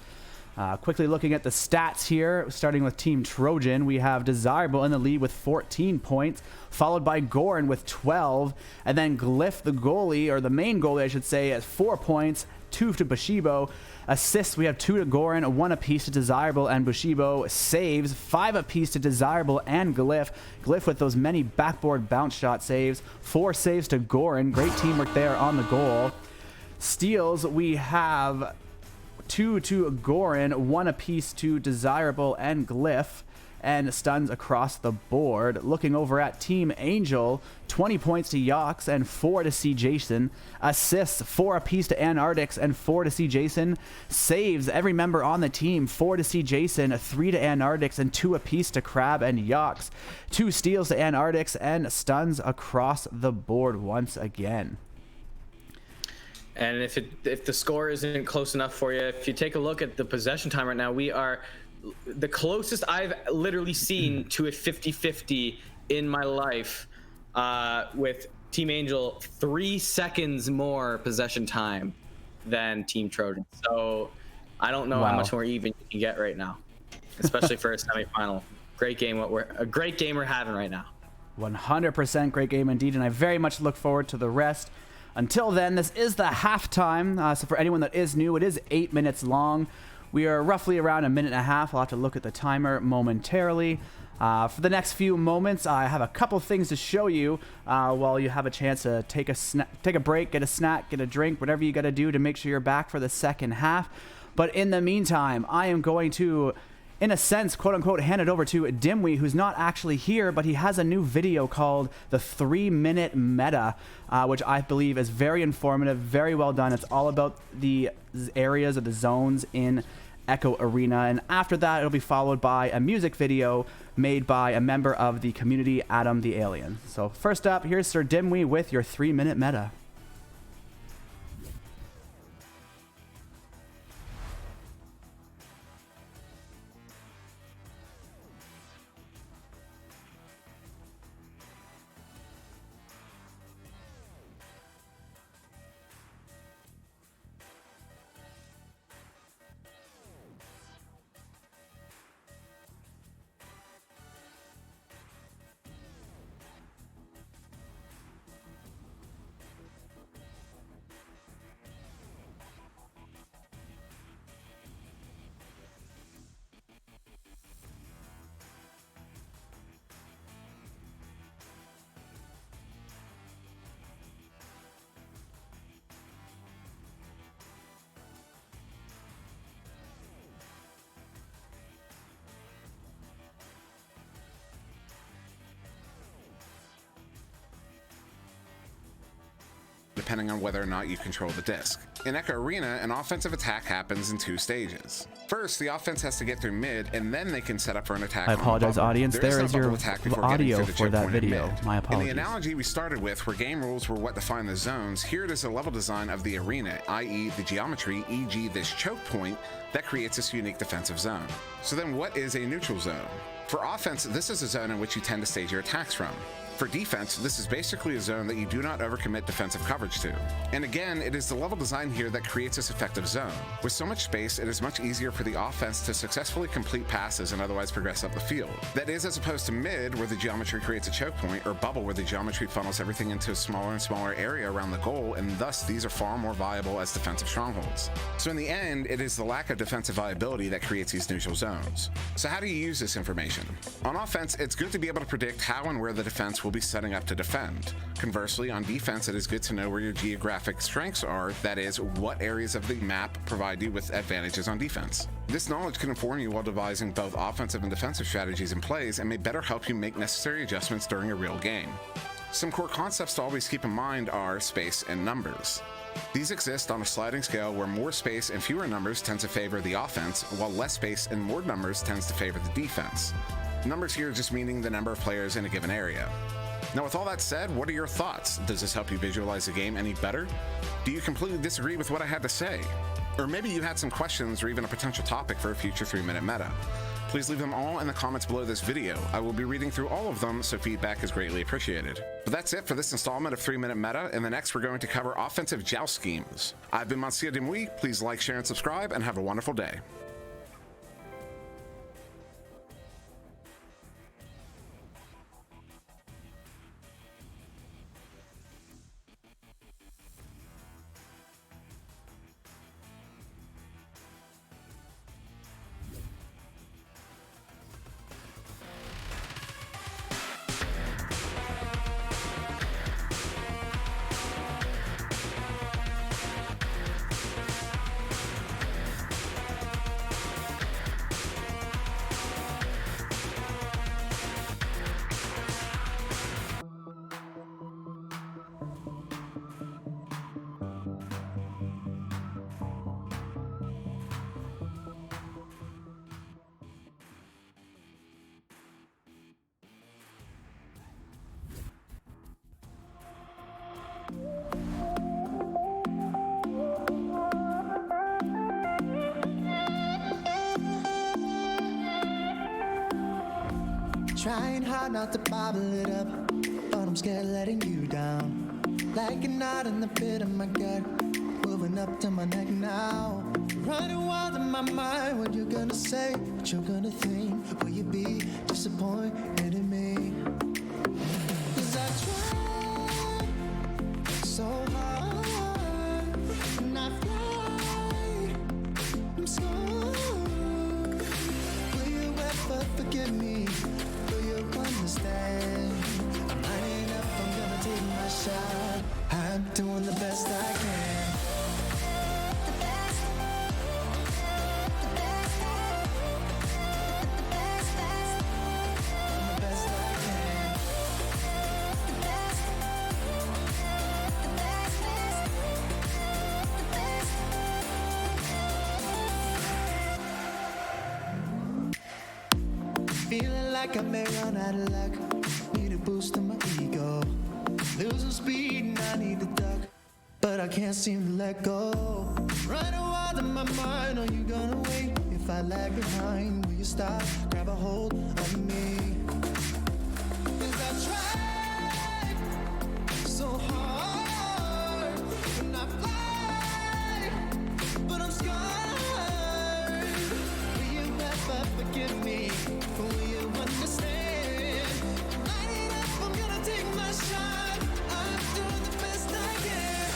Quickly looking at the stats here, starting with Team Trojan, we have Desirable in the lead with 14 points, followed by Goran with 12, and then Glyph, the goalie, or the main goalie, I should say, at 4 points, 2 to Bushibo. Assists, we have 2 to Goran, 1 apiece to Desirable and Bushibo. Saves, 5 apiece to Desirable and Glyph. Glyph with those many backboard bounce shot saves. 4 saves to Goran. Great teamwork there on the goal. Steals, we have 2 to Goran, 1 apiece to Desirable and Glyph, and stuns across the board. Looking over at Team Anghel, 20 points to Yox and 4 to C. Jason. Assists, 4 apiece to Antarctics and 4 to C. Jason. Saves, every member on the team, 4 to C. Jason, 3 to Antarctics, and 2 apiece to Crab and Yox. 2 steals to Antarctics, and stuns across the board once again. And if the score isn't close enough for you, if you take a look at the possession time right now, we are the closest I've literally seen to a 50-50 in my life, with Team Anghel 3 seconds more possession time than Team Trojan. So I don't know how much more even you can get right now, especially for a semifinal. Great game. A great game we're having right now. 100% great game indeed, and I very much look forward to the rest. Until then, this is the halftime. So for anyone that is new, it is 8 minutes long. We are roughly around a minute and a half. I'll have to look at the timer momentarily. For the next few moments, I have a couple things to show you while you have a chance to take a break, get a snack, get a drink, whatever you got to do to make sure you're back for the second half. But in the meantime, I am going to, in a sense, quote unquote, hand it over to Dimwee, who's not actually here, but he has a new video called the 3-minute meta, which I believe is very informative, very well done. It's all about the areas or the zones in Echo Arena, and after that it'll be followed by a music video made by a member of the community, Adam the Alien. So first up, here's Sir Dimwee with your 3-minute meta. Depending on whether or not you control the disc. In Echo Arena, an offensive attack happens in 2 stages. First, the offense has to get through mid, and then they can set up for an attack. I apologize, audience. There no is your bubble attack before getting audio through the for that checkpoint at video. mid. My In apologies. the analogy we started with, where game rules were what define the zones, here it is a level design of the arena, i.e. the geometry, e.g. this choke point, that creates this unique defensive zone. So then what is a neutral zone? For offense, this is a zone in which you tend to stage your attacks from. For defense, this is basically a zone that you do not overcommit defensive coverage to. And again, it is the level design here that creates this effective zone. With so much space, it is much easier for the offense to successfully complete passes and otherwise progress up the field. That is, as opposed to mid, where the geometry creates a choke point, or bubble, where the geometry funnels everything into a smaller and smaller area around the goal, and thus these are far more viable as defensive strongholds. So in the end, it is the lack of defensive viability that creates these neutral zones. So how do you use this information? On offense, it's good to be able to predict how and where the defense will be setting up to defend. Conversely, on defense, it is good to know where your geographic strengths are, that is, what areas of the map provide you with advantages on defense. This knowledge can inform you while devising both offensive and defensive strategies and plays, and may better help you make necessary adjustments during a real game. Some core concepts to always keep in mind are space and numbers. These exist on a sliding scale where more space and fewer numbers tends to favor the offense, while less space and more numbers tends to favor the defense. Numbers here just meaning the number of players in a given area. Now, with all that said, what are your thoughts? Does this help you visualize the game any better? Do you completely disagree with what I had to say? Or maybe you had some questions or even a potential topic for a future 3-minute meta. Please leave them all in the comments below this video. I will be reading through all of them, so feedback is greatly appreciated. But that's it for this installment of 3-minute meta, and the next we're going to cover offensive joust schemes. I've been Monsieur Dimwee. Please like, share, and subscribe, and have a wonderful day. Trying hard not to bottle it up, but I'm scared of letting you down. Like a knot in the pit of my gut, moving up to my neck now. Running wild in my mind, what you're gonna say, what you're gonna think. Will you be disappointed in me? 'Cause I tried so hard, and I fly, I'm scared. Feeling like I may run out of luck. Need a boost in my ego. Losing speed and I need to duck, but I can't seem to let go. Running wild in my mind, are you gonna wait? If I lag behind, will you stop? Grab a hold of me. 'Cause I tried so hard and I fly, but I'm scarred. Will you ever forgive me? Will you understand? Light it up, I'm gonna take my shot. I'm doing the best I can.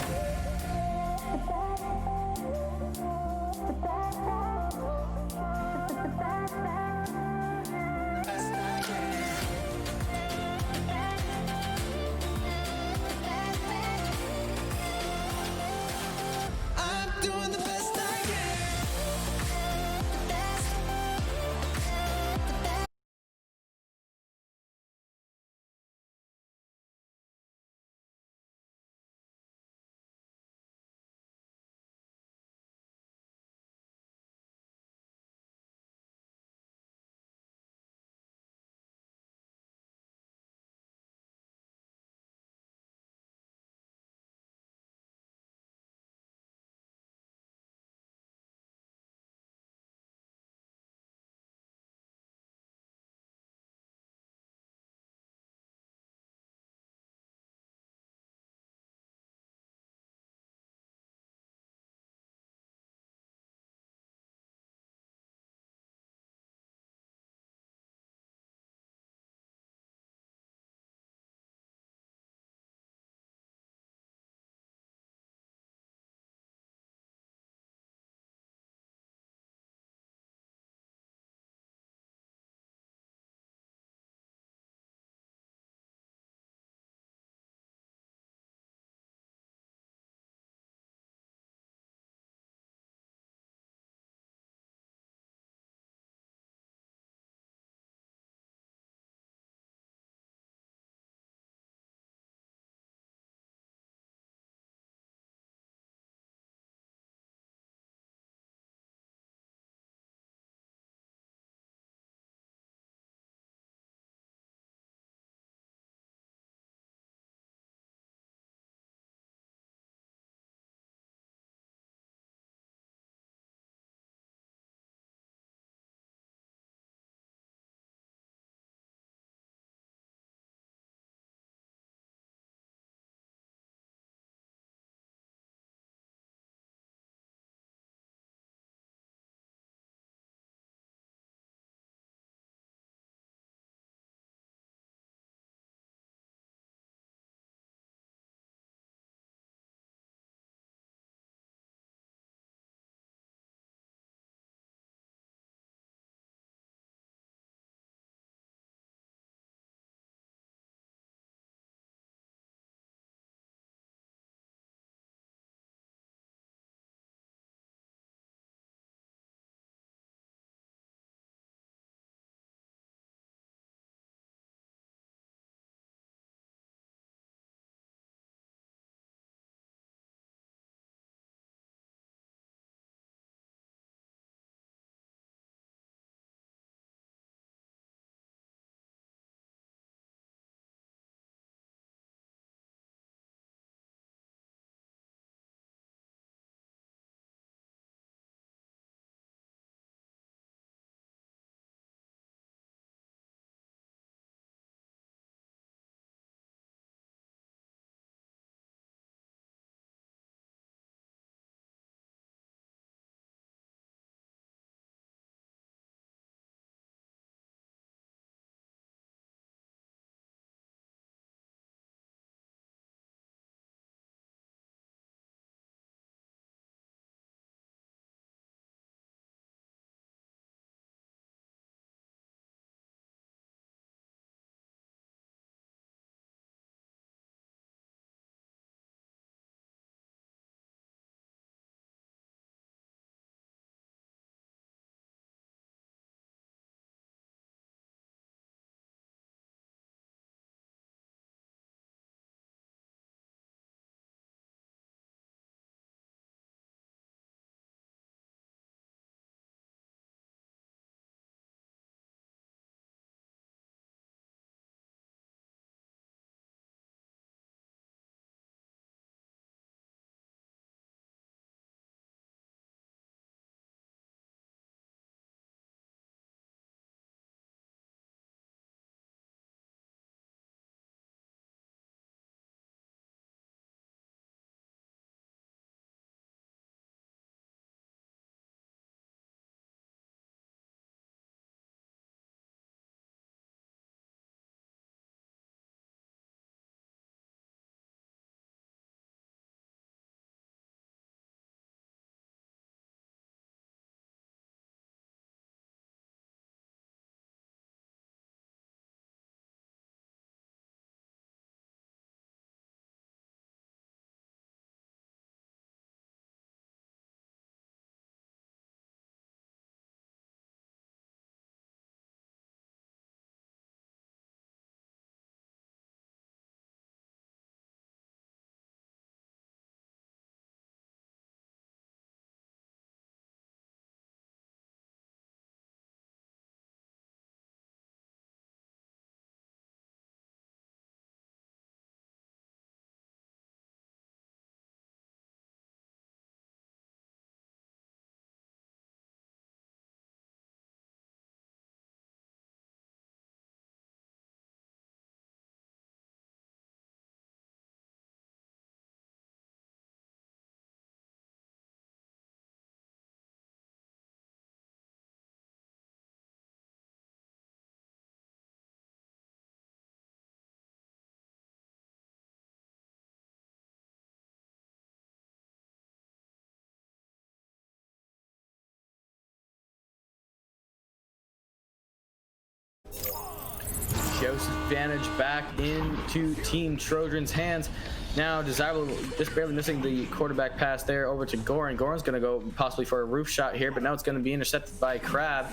advantage back into Team Trojan's hands. Now Desirable just barely missing the quarterback pass there over to Goran. Goran's going to go possibly for a roof shot here, but now it's going to be intercepted by Crab.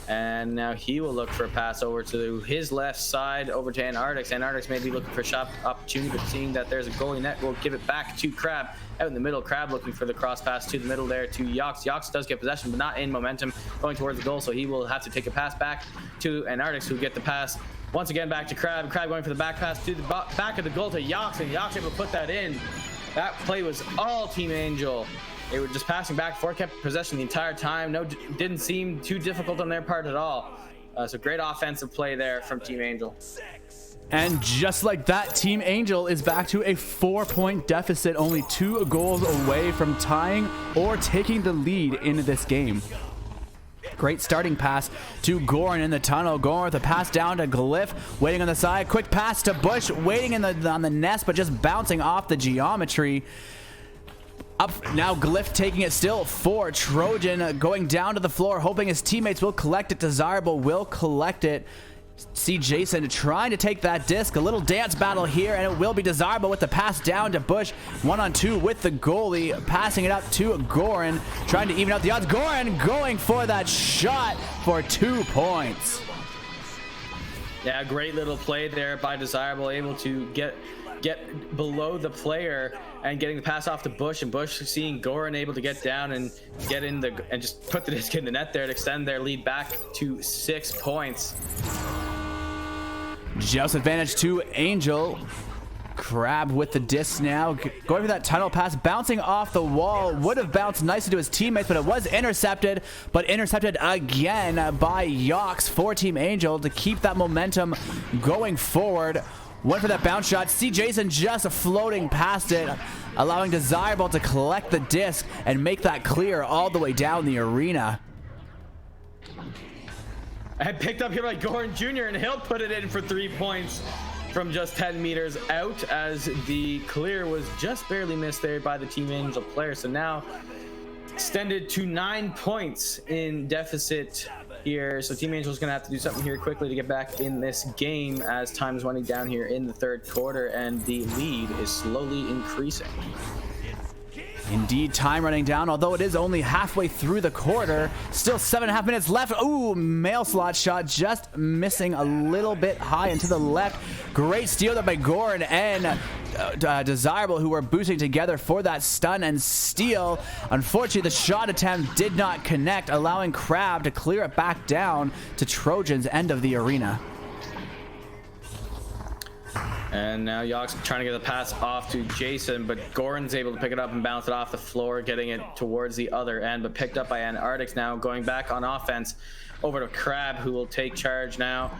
And now he will look for a pass over to his left side, over to Antarctics. Antarctics may be looking for a shot opportunity, but seeing that there's a goalie net, will give it back to Crab. Out in the middle, Crab looking for the cross pass to the middle there to Yox. Yox does get possession, but not in momentum, going towards the goal, so he will have to take a pass back to Antarctics, who get the pass once again back to Crab. Crab going for the back pass to the back of the goal to Yox, and Yox able to put that in. That play was all Team Angel. They were just passing back and forth, kept possession the entire time. No, didn't seem too difficult on their part at all. So great offensive play there from Team Angel. And just like that, Team Angel is back to a 4-point deficit, only 2 goals away from tying or taking the lead in this game. Great starting pass to Goran in the tunnel. Goran with a pass down to Glyph, waiting on the side. Quick pass to Bush, waiting on the nest, but just bouncing off the geometry. Up now, Glyph taking it still for Trojan, going down to the floor, hoping his teammates will collect it. Desirable will collect it. See Jason trying to take that disc. A little dance battle here, and it will be Desirable with the pass down to Bush. 1-on-2 with the goalie, passing it up to Goran, trying to even out the odds. Goran going for that shot for 2 points. Yeah, great little play there by Desirable, able to get below the player and getting the pass off to Bush, and Bush seeing Goran able to get down and get in and just put the disc in the net there to extend their lead back to 6 points. Just advantage to Angel. Crab with the disc now, going for that tunnel pass, bouncing off the wall. Would have bounced nicely to his teammates, but it was intercepted. But intercepted again by Yox for Team Angel to keep that momentum going forward. Went for that bounce shot. See Jason just floating past it, allowing Desirable to collect the disc and make that clear all the way down the arena. And picked up here by Goran Jr., and he'll put it in for 3 points from just 10 meters out, as the clear was just barely missed there by the Team Angel player. So now extended to 9 points in deficit here. So Team Angel is going to have to do something here quickly to get back in this game, as time is running down here in the third quarter and the lead is slowly increasing. Indeed, time running down, although it is only halfway through the quarter. Still 7.5 minutes left. Ooh, mail slot shot just missing a little bit high and to the left. Great steal there by Goran and Desirable, who were boosting together for that stun and steal. Unfortunately, the shot attempt did not connect, allowing Crab to clear it back down to Trojan's end of the arena. And now Yox trying to get the pass off to Jason, but Goran's able to pick it up and bounce it off the floor, getting it towards the other end, but picked up by Antarctics. Now going back on offense over to Crab, who will take charge now.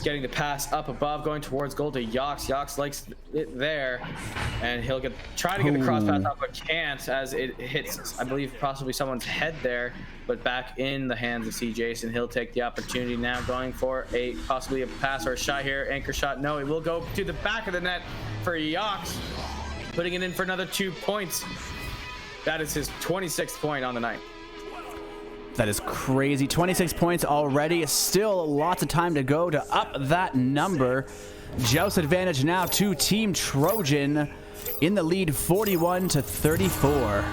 Getting the pass up above, going towards goal to Yox. Yox likes it there, and he'll try to get the cross pass up, but can't, as it hits, I believe, possibly someone's head there, but back in the hands of C. Jason. He'll take the opportunity now, going for possibly a pass or a shot here. Anchor shot, no, it will go to the back of the net for Yox, putting it in for another 2 points. That is his 26th point on the night. That is crazy. 26 points already. Still lots of time to go to up that number. Joust advantage now to Team Trojan in the lead, 41-34.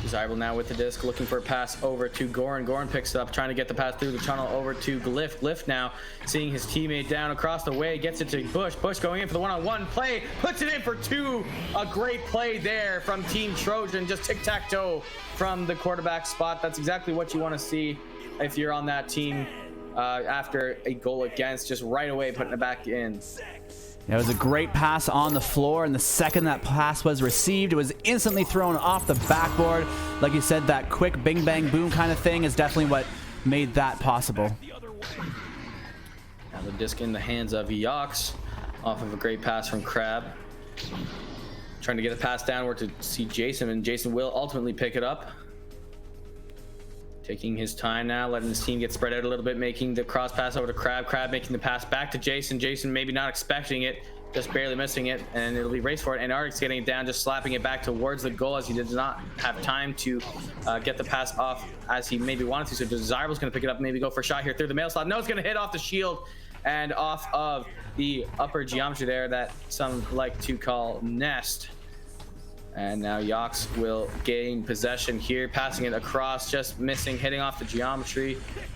Desirable now with the disc, looking for a pass over to Goran. Goran picks it up, trying to get the pass through the tunnel over to Glyph. Glyph now seeing his teammate down across the way, gets it to Bush. Bush going in for the one-on-one play, puts it in for 2. A great play there from Team Trojan, just tic-tac-toe from the quarterback spot. That's exactly what you want to see if you're on that team after a goal against, just right away putting it back in. It was a great pass on the floor, and the second that pass was received, it was instantly thrown off the backboard. Like you said, that quick bing, bang, boom kind of thing is definitely what made that possible. Now the disc in the hands of Yox off of a great pass from Crab. Trying to get a pass downward to see Jason, and Jason will ultimately pick it up. Taking his time now, letting his team get spread out a little bit, making the cross pass over to Crab. Crab making the pass back to Jason. Jason maybe not expecting it. just barely missing it, and it'll be race for it. And Arctic's getting it down, just slapping it back towards the goal as he did not have time to get the pass off as he maybe wanted to. So Desirable's going to pick it up, maybe go for a shot here through the mail slot. No, it's going to hit off the shield and off of the upper geometry there that some like to call nest. And now Yox will gain possession here, passing it across, just missing, hitting off the geometry,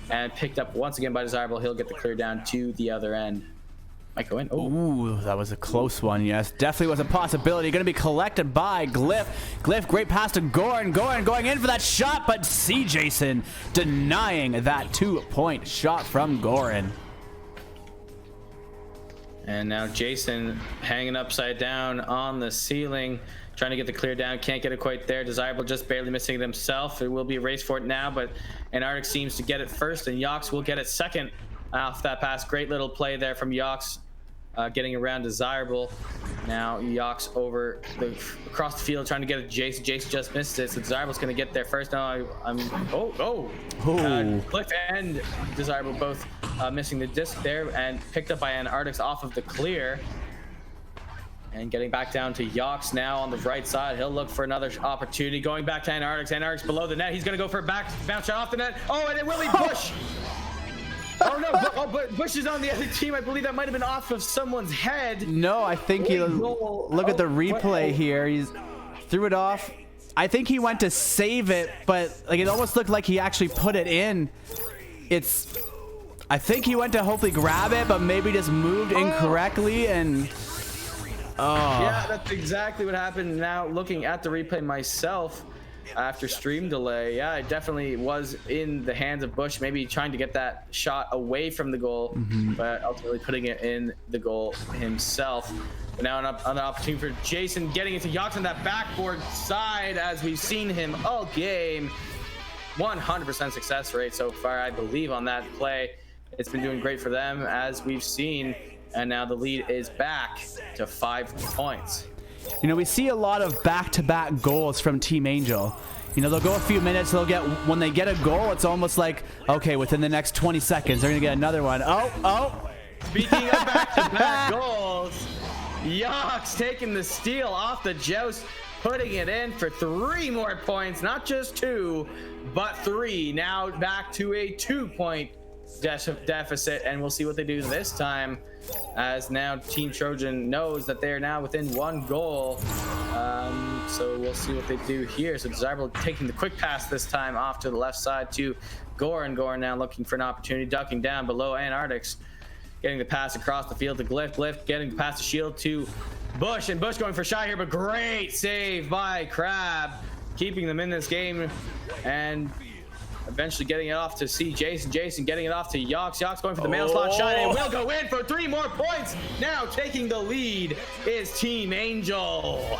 and picked up once again by Desirable. He'll get the clear down to the other end. Might go in. Ooh, that was a close one. Yes, definitely was a possibility. Going to be collected by Glyph. Glyph, great pass to Goran. Goran going in for that shot, but see Jason denying that 2-point shot from Goran. And now Jason hanging upside down on the ceiling, trying to get the clear down. Can't get it quite there. Desirable just barely missing it himself. It will be a race for it now, but Antarctic seems to get it first, and Yox will get it second off that pass. Great little play there from Yox, getting around Desirable. Now Yox over across the field trying to get it. Jason just missed it, so Desirable's going to get there first. Now Cliff and Desirable both missing the disc there, and picked up by Antarctic off of the clear. And getting back down to Yox now on the right side. He'll look for another opportunity. Going back to Antarctic. Antarctic's below the net. He's going to go for a back bounce shot off the net. Oh, and it will be Bush. Oh no, but Bush is on the other team. I believe that might have been off of someone's head. No, I think he look at the replay here. He's threw it off. I think he went to save it, but like it almost looked like he actually put it in. I think he went to hopefully grab it, but maybe just moved incorrectly and yeah, that's exactly what happened. Now looking at the replay myself after stream delay, yeah, it definitely was in the hands of Bush, maybe trying to get that shot away from the goal, but ultimately putting it in the goal himself. But now another opportunity for Jason, getting into Yox on that backboard side, as we've seen him all game. 100% success rate so far, I believe, on that play. It's been doing great for them, as we've seen. And now the lead is back to 5 points. You know, we see a lot of back-to-back goals from Team Angel. You know, they'll go a few minutes, when they get a goal, it's almost like, okay, within the next 20 seconds, they're gonna get another one. Speaking of back-to-back goals, Yox taking the steal off the joust, putting it in for 3 more points, not just 2, but 3. Now back to a 2-point deficit, and we'll see what they do this time, as now Team Trojan knows that they are now within 1 goal. So we'll see what they do here. So Desirable taking the quick pass this time off to the left side to Goran. Goran now looking for an opportunity, ducking down below Antarctic's, getting the pass across the field to Glyph. Glyph getting past the shield to Bush, and Bush going for a shot here, but great save by Crab, keeping them in this game, and eventually getting it off to see Jason. Jason getting it off to Yox. Yox going for the mail slot shot, and will go in for 3 more points. Now taking the lead is Team Angel.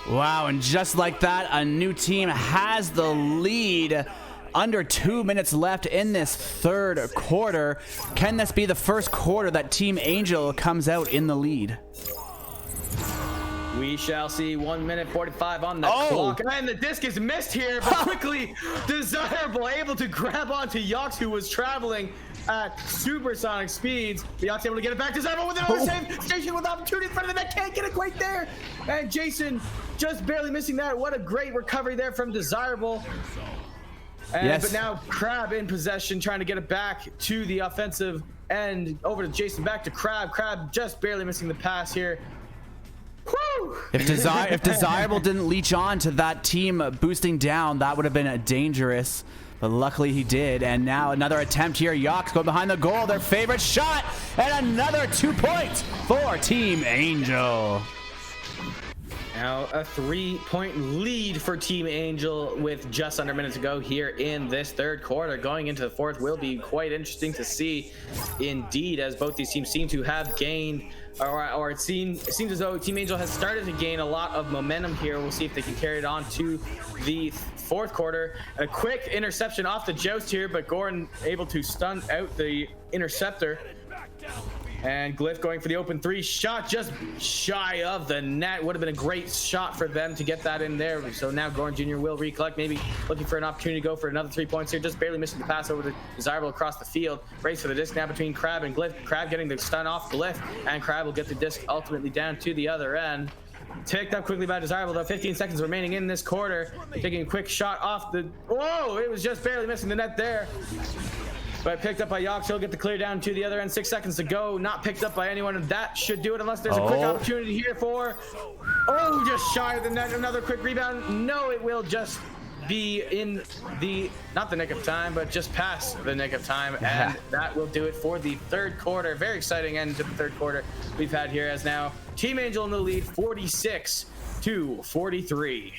Wow, and just like that, a new team has the lead. Under 2 minutes left in this third quarter. Can this be the first quarter that Team Angel comes out in the lead? We shall see. 1 minute 45 on the clock. And the disc is missed here, but quickly Desirable able to grab onto Yox, who was traveling at supersonic speeds. Yox able to get it back. Desirable with another save. Station with opportunity in front of the net. Can't get it quite there. And Jason just barely missing that. What a great recovery there from Desirable. But now Crab in possession, trying to get it back to the offensive end. Over to Jason, back to Crab. Crab just barely missing the pass here. Whew. If Desirable didn't leech on to that team boosting down, that would have been dangerous. But luckily he did. And now another attempt here. Yox going behind the goal, their favorite shot. And another 2 points for Team Angel. Now a 3-point lead for Team Angel with just under a minute to go here in this third quarter. Going into the fourth will be quite interesting to see indeed, as both these teams seem to have gained, or it seems as though Team Angel has started to gain a lot of momentum here. We'll see if they can carry it on to the fourth quarter. A quick interception off the joust here, but Goran able to stun out the interceptor. And Glyph going for the open 3 shot, just shy of the net. Would have been a great shot for them to get that in there. So now Goran Jr. will recollect, maybe looking for an opportunity to go for another 3 points here. Just barely missing the pass over to Desirable across the field. Race for the disc now between Crab and Glyph. Crab getting the stun off Glyph, and Crab will get the disc ultimately down to the other end. Picked up quickly by Desirable, though. 15 seconds remaining in this quarter. Taking a quick shot off the... Whoa! It was just barely missing the net there. But picked up by Yox. He'll get the clear down to the other end. 6 seconds to go. Not picked up by anyone. And that should do it unless there's a quick opportunity here for... Oh, just shy of the net. Another quick rebound. No, it will just be in the... Not the nick of time, but just past the nick of time. And that will do it for the third quarter. Very exciting end to the third quarter we've had here, as now Team Anghel in the lead, 46-43.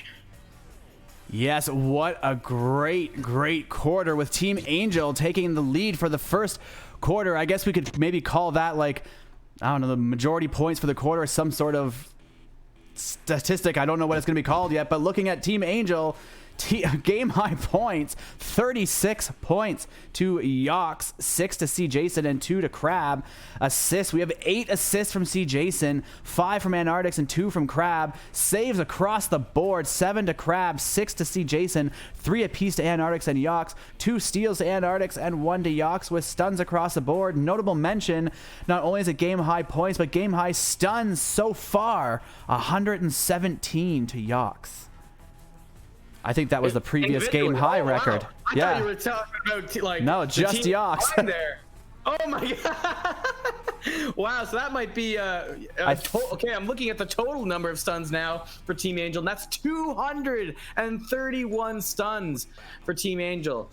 Yes, what a great quarter with Team Anghel taking the lead for the first quarter. I guess we could maybe call that, like, I don't know, the majority points for the quarter, some sort of statistic. I don't know what it's going to be called yet, but looking at Team Anghel, game high points, 36 points to Yox, 6 to C Jason, and 2 to Crab. Assists, we have 8 assists from C Jason, 5 from Antarctics, and 2 from Crab. Saves across the board, 7 to Crab, 6 to C Jason, 3 apiece to Antarctics and Yox, 2 steals to Antarctics, and 1 to Yox, with stuns across the board. Notable mention, not only is it game high points, but game high stuns so far, 117 to Yox. I think that was the previous game high record. I thought you were talking about like no, just Yox. There. Oh my god! Wow, so that might be okay. I'm looking at the total number of stuns now for Team Anghel, and that's 231 stuns for Team Anghel.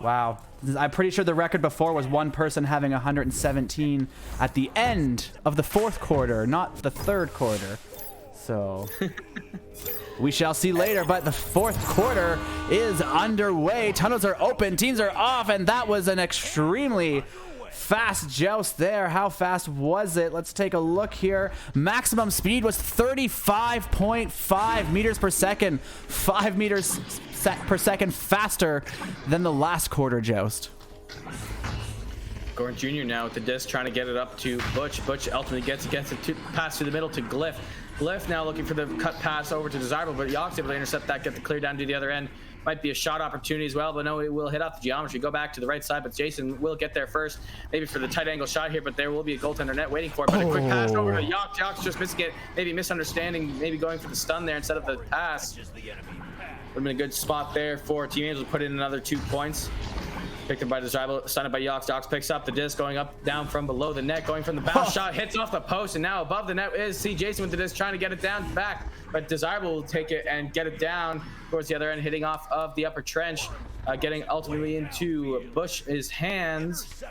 Wow, I'm pretty sure the record before was one person having 117 at the end of the fourth quarter, not the third quarter. So we shall see later, but the fourth quarter is underway. Tunnels are open, teams are off, and that was an extremely fast joust there. How fast was it? Let's take a look here. Maximum speed was 35.5 meters per second, 5 meters per second faster than the last quarter joust. Goran Jr. now with the disc, trying to get it up to Butch. Butch ultimately gets it to pass through the middle to Glyph. Glyph now looking for the cut pass over to Desirable, but Yox able to intercept that, get the clear down to the other end. Might be a shot opportunity as well, but no, it will hit off the geometry, go back to the right side, but Jason will get there first, maybe for the tight angle shot here, but there will be a goaltender net waiting for it. But a quick pass over to Yox. Yox just missing it, maybe misunderstanding, maybe going for the stun there instead of the pass. Would have been a good spot there for Team Anghel to put in another 2 points. Picked up by Desirable, stunned by Yox. Yox picks up the disc, going up, down from below the net, going from the bounce shot, hits off the post, and now above the net is C. Jason with the disc, trying to get it down back, but Desirable will take it and get it down towards the other end, hitting off of the upper trench, getting ultimately into Bush's hands,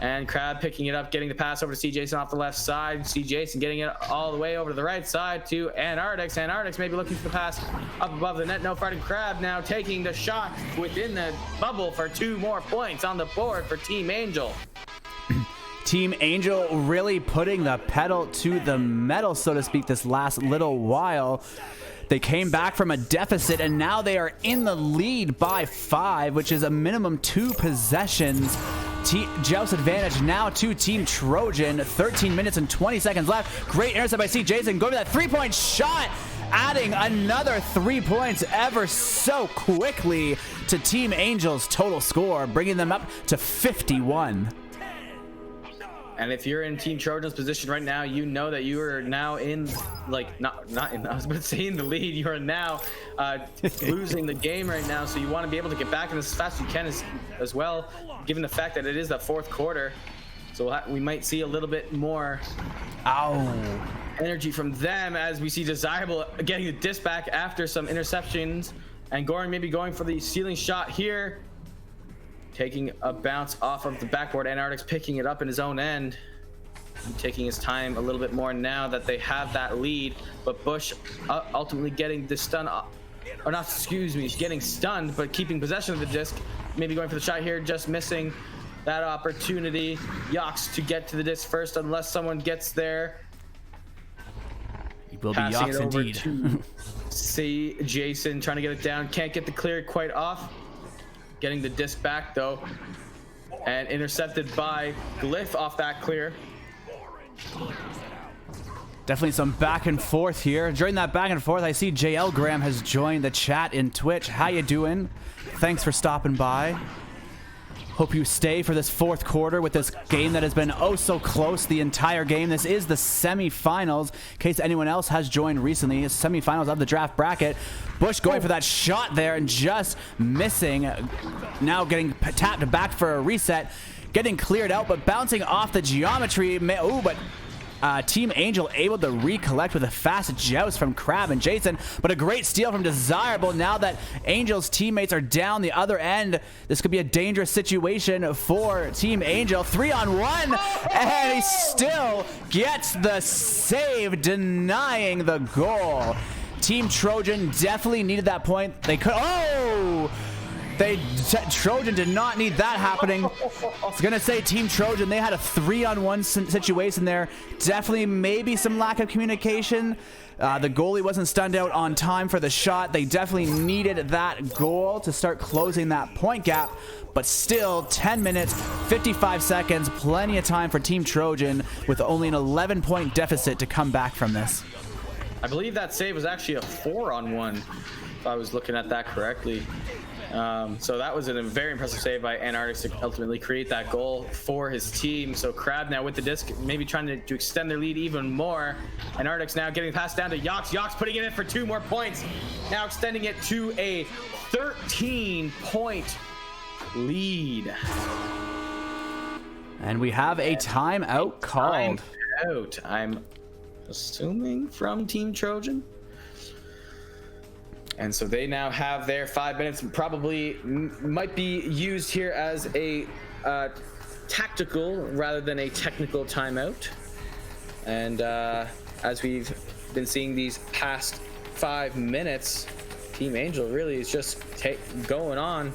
and Crab picking it up, getting the pass over to C. Jason off the left side. C. Jason getting it all the way over to the right side to Antarctics. Antarctics maybe looking for the pass up above the net. No fighting. Crab now taking the shot within the bubble for 2 more points on the board for Team Anghel. Team Anghel really putting the pedal to the metal, so to speak, this last little while. They came back from a deficit, and now they are in the lead by 5, which is a minimum 2 possessions. Joust advantage now to Team Trojan. 13 minutes and 20 seconds left. Great intercept by C. Jason. Go to that 3-point shot, adding another 3 points ever so quickly to Team Anghel's total score, bringing them up to 51. And if you're in Team Trojan's position right now, you know that you are now in, like, not in, I was about to say in the lead. You are now losing the game right now. So you want to be able to get back in as fast as you can as well, given the fact that it is the fourth quarter. So we might see a little bit more energy from them as we see Desirable getting the disc back after some interceptions. And Goran maybe going for the ceiling shot here. Taking a bounce off of the backboard. Antarctics picking it up in his own end. Taking his time a little bit more now that they have that lead. But Bush ultimately getting the stun, or not, excuse me, getting stunned, but keeping possession of the disc. Maybe going for the shot here, just missing that opportunity. Yox to get to the disc first, unless someone gets there. It will be Passing Yox it over indeed. to C. Jason, trying to get it down. Can't get the clear quite off. Getting the disc back though. and intercepted by Glyph off that clear. Definitely some back and forth here. During that back and forth, I see JL Graham has joined the chat in Twitch. How you doing? Thanks for stopping by. Hope you stay for this fourth quarter with this game that has been oh so close the entire game. This is the semifinals. In case anyone else has joined recently, it's semifinals of the draft bracket. Bush going for that shot there and just missing. Now getting tapped back for a reset. Getting cleared out, but bouncing off the geometry. Oh, but Team Anghel able to recollect with a fast joust from Crab and Jason, but a great steal from Desirable. Now that Anghel's teammates are down the other end, this could be a dangerous situation for Team Anghel. 3-on-1, and he still gets the save, denying the goal. Team Trojan definitely needed that point. They could, Trojan did not need that happening. I was gonna say Team Trojan, they had a 3-on-1 situation there. Definitely maybe some lack of communication. The goalie wasn't stunned out on time for the shot. They definitely needed that goal to start closing that point gap. But still, 10 minutes, 55 seconds, plenty of time for Team Trojan with only an 11-point deficit to come back from this. I believe that save was actually a 4-on-1, if I was looking at that correctly. So that was a very impressive save by Antarctics to ultimately create that goal for his team. So Crab now with the disc, maybe trying to extend their lead even more. Antarctics now getting passed down to Yox. Yox putting it in for 2 more points. Now extending it to a 13-point lead. And we have a timeout called. Timeout, I'm assuming from Team Trojan. And so they now have their 5 minutes, probably might be used here as a tactical rather than a technical timeout. And as we've been seeing these past 5 minutes, Team Anghel really is just going on,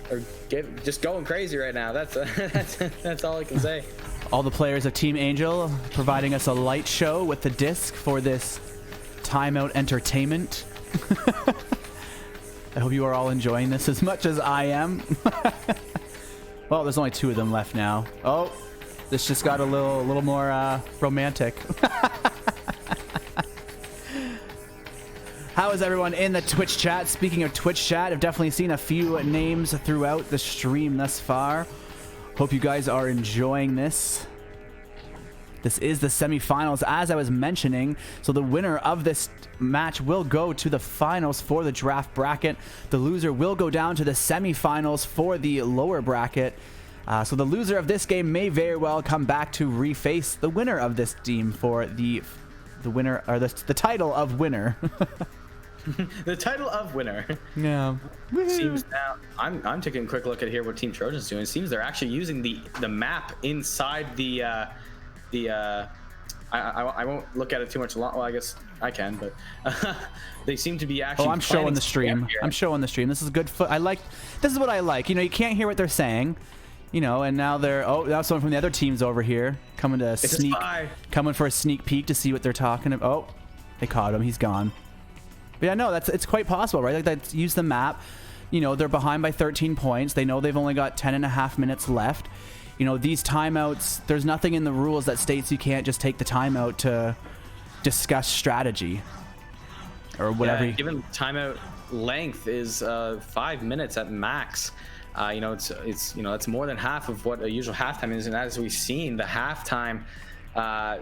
or just going crazy right now. That's all I can say. All the players of Team Anghel providing us a light show with the disc for this timeout entertainment. I hope you are all enjoying this as much as I am. Well, there's only 2 of them left now. Oh, this just got a little more romantic. How is everyone in the Twitch chat? Speaking of Twitch chat, I've definitely seen a few names throughout the stream thus far. Hope you guys are enjoying this. This is the semifinals, as I was mentioning. So the winner of this match will go to the finals for the draft bracket. The loser will go down to the semifinals for the lower bracket. So the loser of this game may very well come back to reface the winner of this team for the winner, or the title of winner. The title of winner. Yeah. Seems now I'm taking a quick look at here what Team Trojan's doing. It seems they're actually using the map inside the I won't look at it too much long. Well, I guess I can, but they seem to be actually. Oh, I'm showing the stream. I'm showing the stream. This is good. This is what I like. You know, you can't hear what they're saying. You know, and now now someone from the other team's over here coming for a sneak peek to see what they're talking about. Oh, they caught him. He's gone. But yeah, no, it's quite possible, right? Like, that's use the map. You know, they're behind by 13 points. They know they've only got 10.5 minutes left. You know, these timeouts, there's nothing in the rules that states you can't just take the timeout to discuss strategy or whatever. Yeah, given timeout length is 5 minutes at max. You know, it's more than half of what a usual halftime is, and as we've seen, the halftime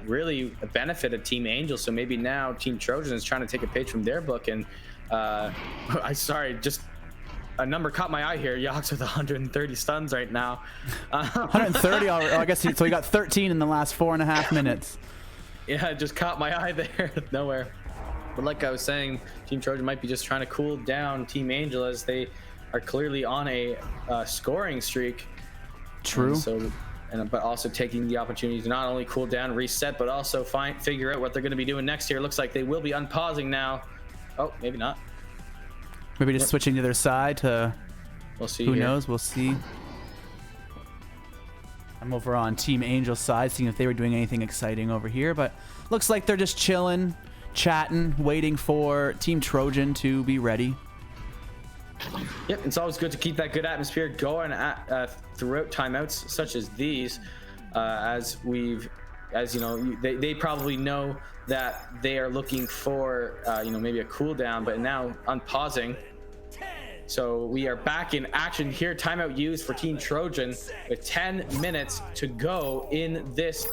really benefited Team Anghel. So maybe now Team Trojan is trying to take a page from their book. And just a number caught my eye here. Yox with 130 stuns right now. 130. I guess so. He got 13 in the last 4.5 minutes. Yeah, it just caught my eye there. Nowhere. But like I was saying, Team Trojan might be just trying to cool down Team Anghel as they are clearly on a scoring streak. True. But also taking the opportunity to not only cool down, reset, but also figure out what they're going to be doing next year. Looks like they will be unpausing now. Oh, maybe not. Maybe just switching to their side to. We'll see. Who knows? We'll see. I'm over on Team Angel's side, seeing if they were doing anything exciting over here, but looks like they're just chilling, chatting, waiting for Team Trojan to be ready. Yep, it's always good to keep that good atmosphere going throughout timeouts such as these, as you know, they probably know that they are looking for, you know, maybe a cooldown, but now unpausing. So we are back in action here. Timeout used for Team Trojan with 10 minutes to go in this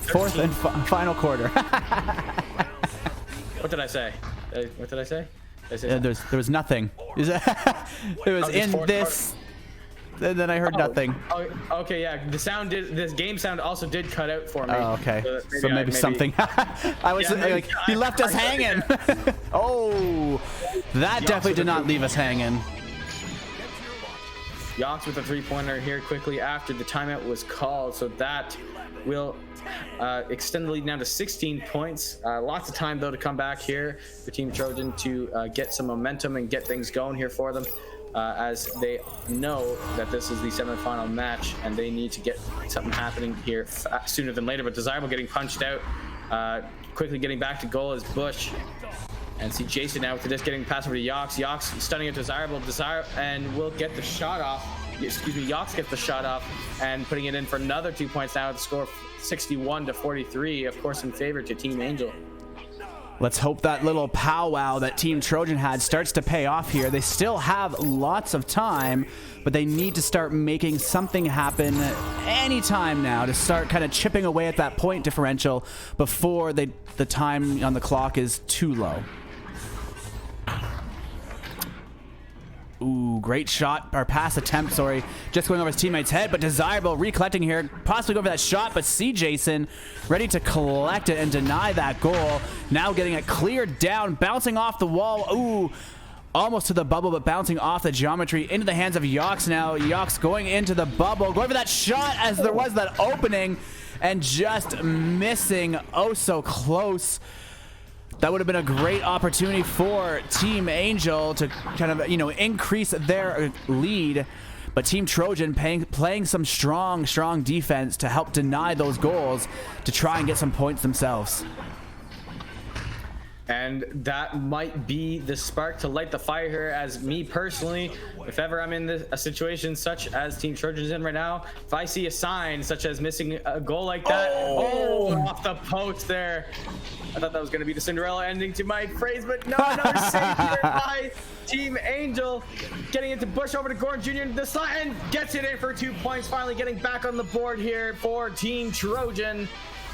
fourth and final quarter. What did I say? What did I say? Did I say There was nothing. It was in this. And then I heard nothing. Oh, okay, yeah. This game sound also did cut out for me. Oh, okay. So maybe something. I was like, he left us hanging. Oh, that definitely did not leave us hanging. Yox with a 3-pointer here quickly after the timeout was called. So that will extend the lead down to 16 points. Lots of time, though, to come back here for Team Trojan to get some momentum and get things going here for them. As they know that this is the semifinal match and they need to get something happening here sooner than later. But Desirable getting punched out. Quickly getting back to goal is Bush. And see Jason now with the disc getting passed over to Yox. Yox stunning at Desirable. And will get the shot off. Excuse me, Yox gets the shot off and putting it in for another 2 points now. The score 61-43, of course, in favor to Team Anghel. Let's hope that little powwow that Team Trojan had starts to pay off here. They still have lots of time, but they need to start making something happen anytime now to start kind of chipping away at that point differential before the time on the clock is too low. Ooh, great shot, or pass attempt, sorry. Just going over his teammate's head, but Desirable recollecting here, possibly go for that shot, but see Jason ready to collect it and deny that goal. Now getting it cleared down, bouncing off the wall. Ooh, almost to the bubble, but bouncing off the geometry into the hands of Yox now. Yox going into the bubble, going for that shot as there was that opening, and just missing oh so close. That would have been a great opportunity for Team Anghel to kind of, you know, increase their lead. But Team Trojan playing some strong defense to help deny those goals to try and get some points themselves. And that might be the spark to light the fire here, as me personally, if ever I'm in a situation such as Team Trojan's in right now, if I see a sign such as missing a goal like that, off the post there. I thought that was going to be the Cinderella ending to my phrase, but no, another save here by Team Anghel. Getting into Bush over to Gordon Jr. into the slot and gets it in for 2 points, finally getting back on the board here for Team Trojan.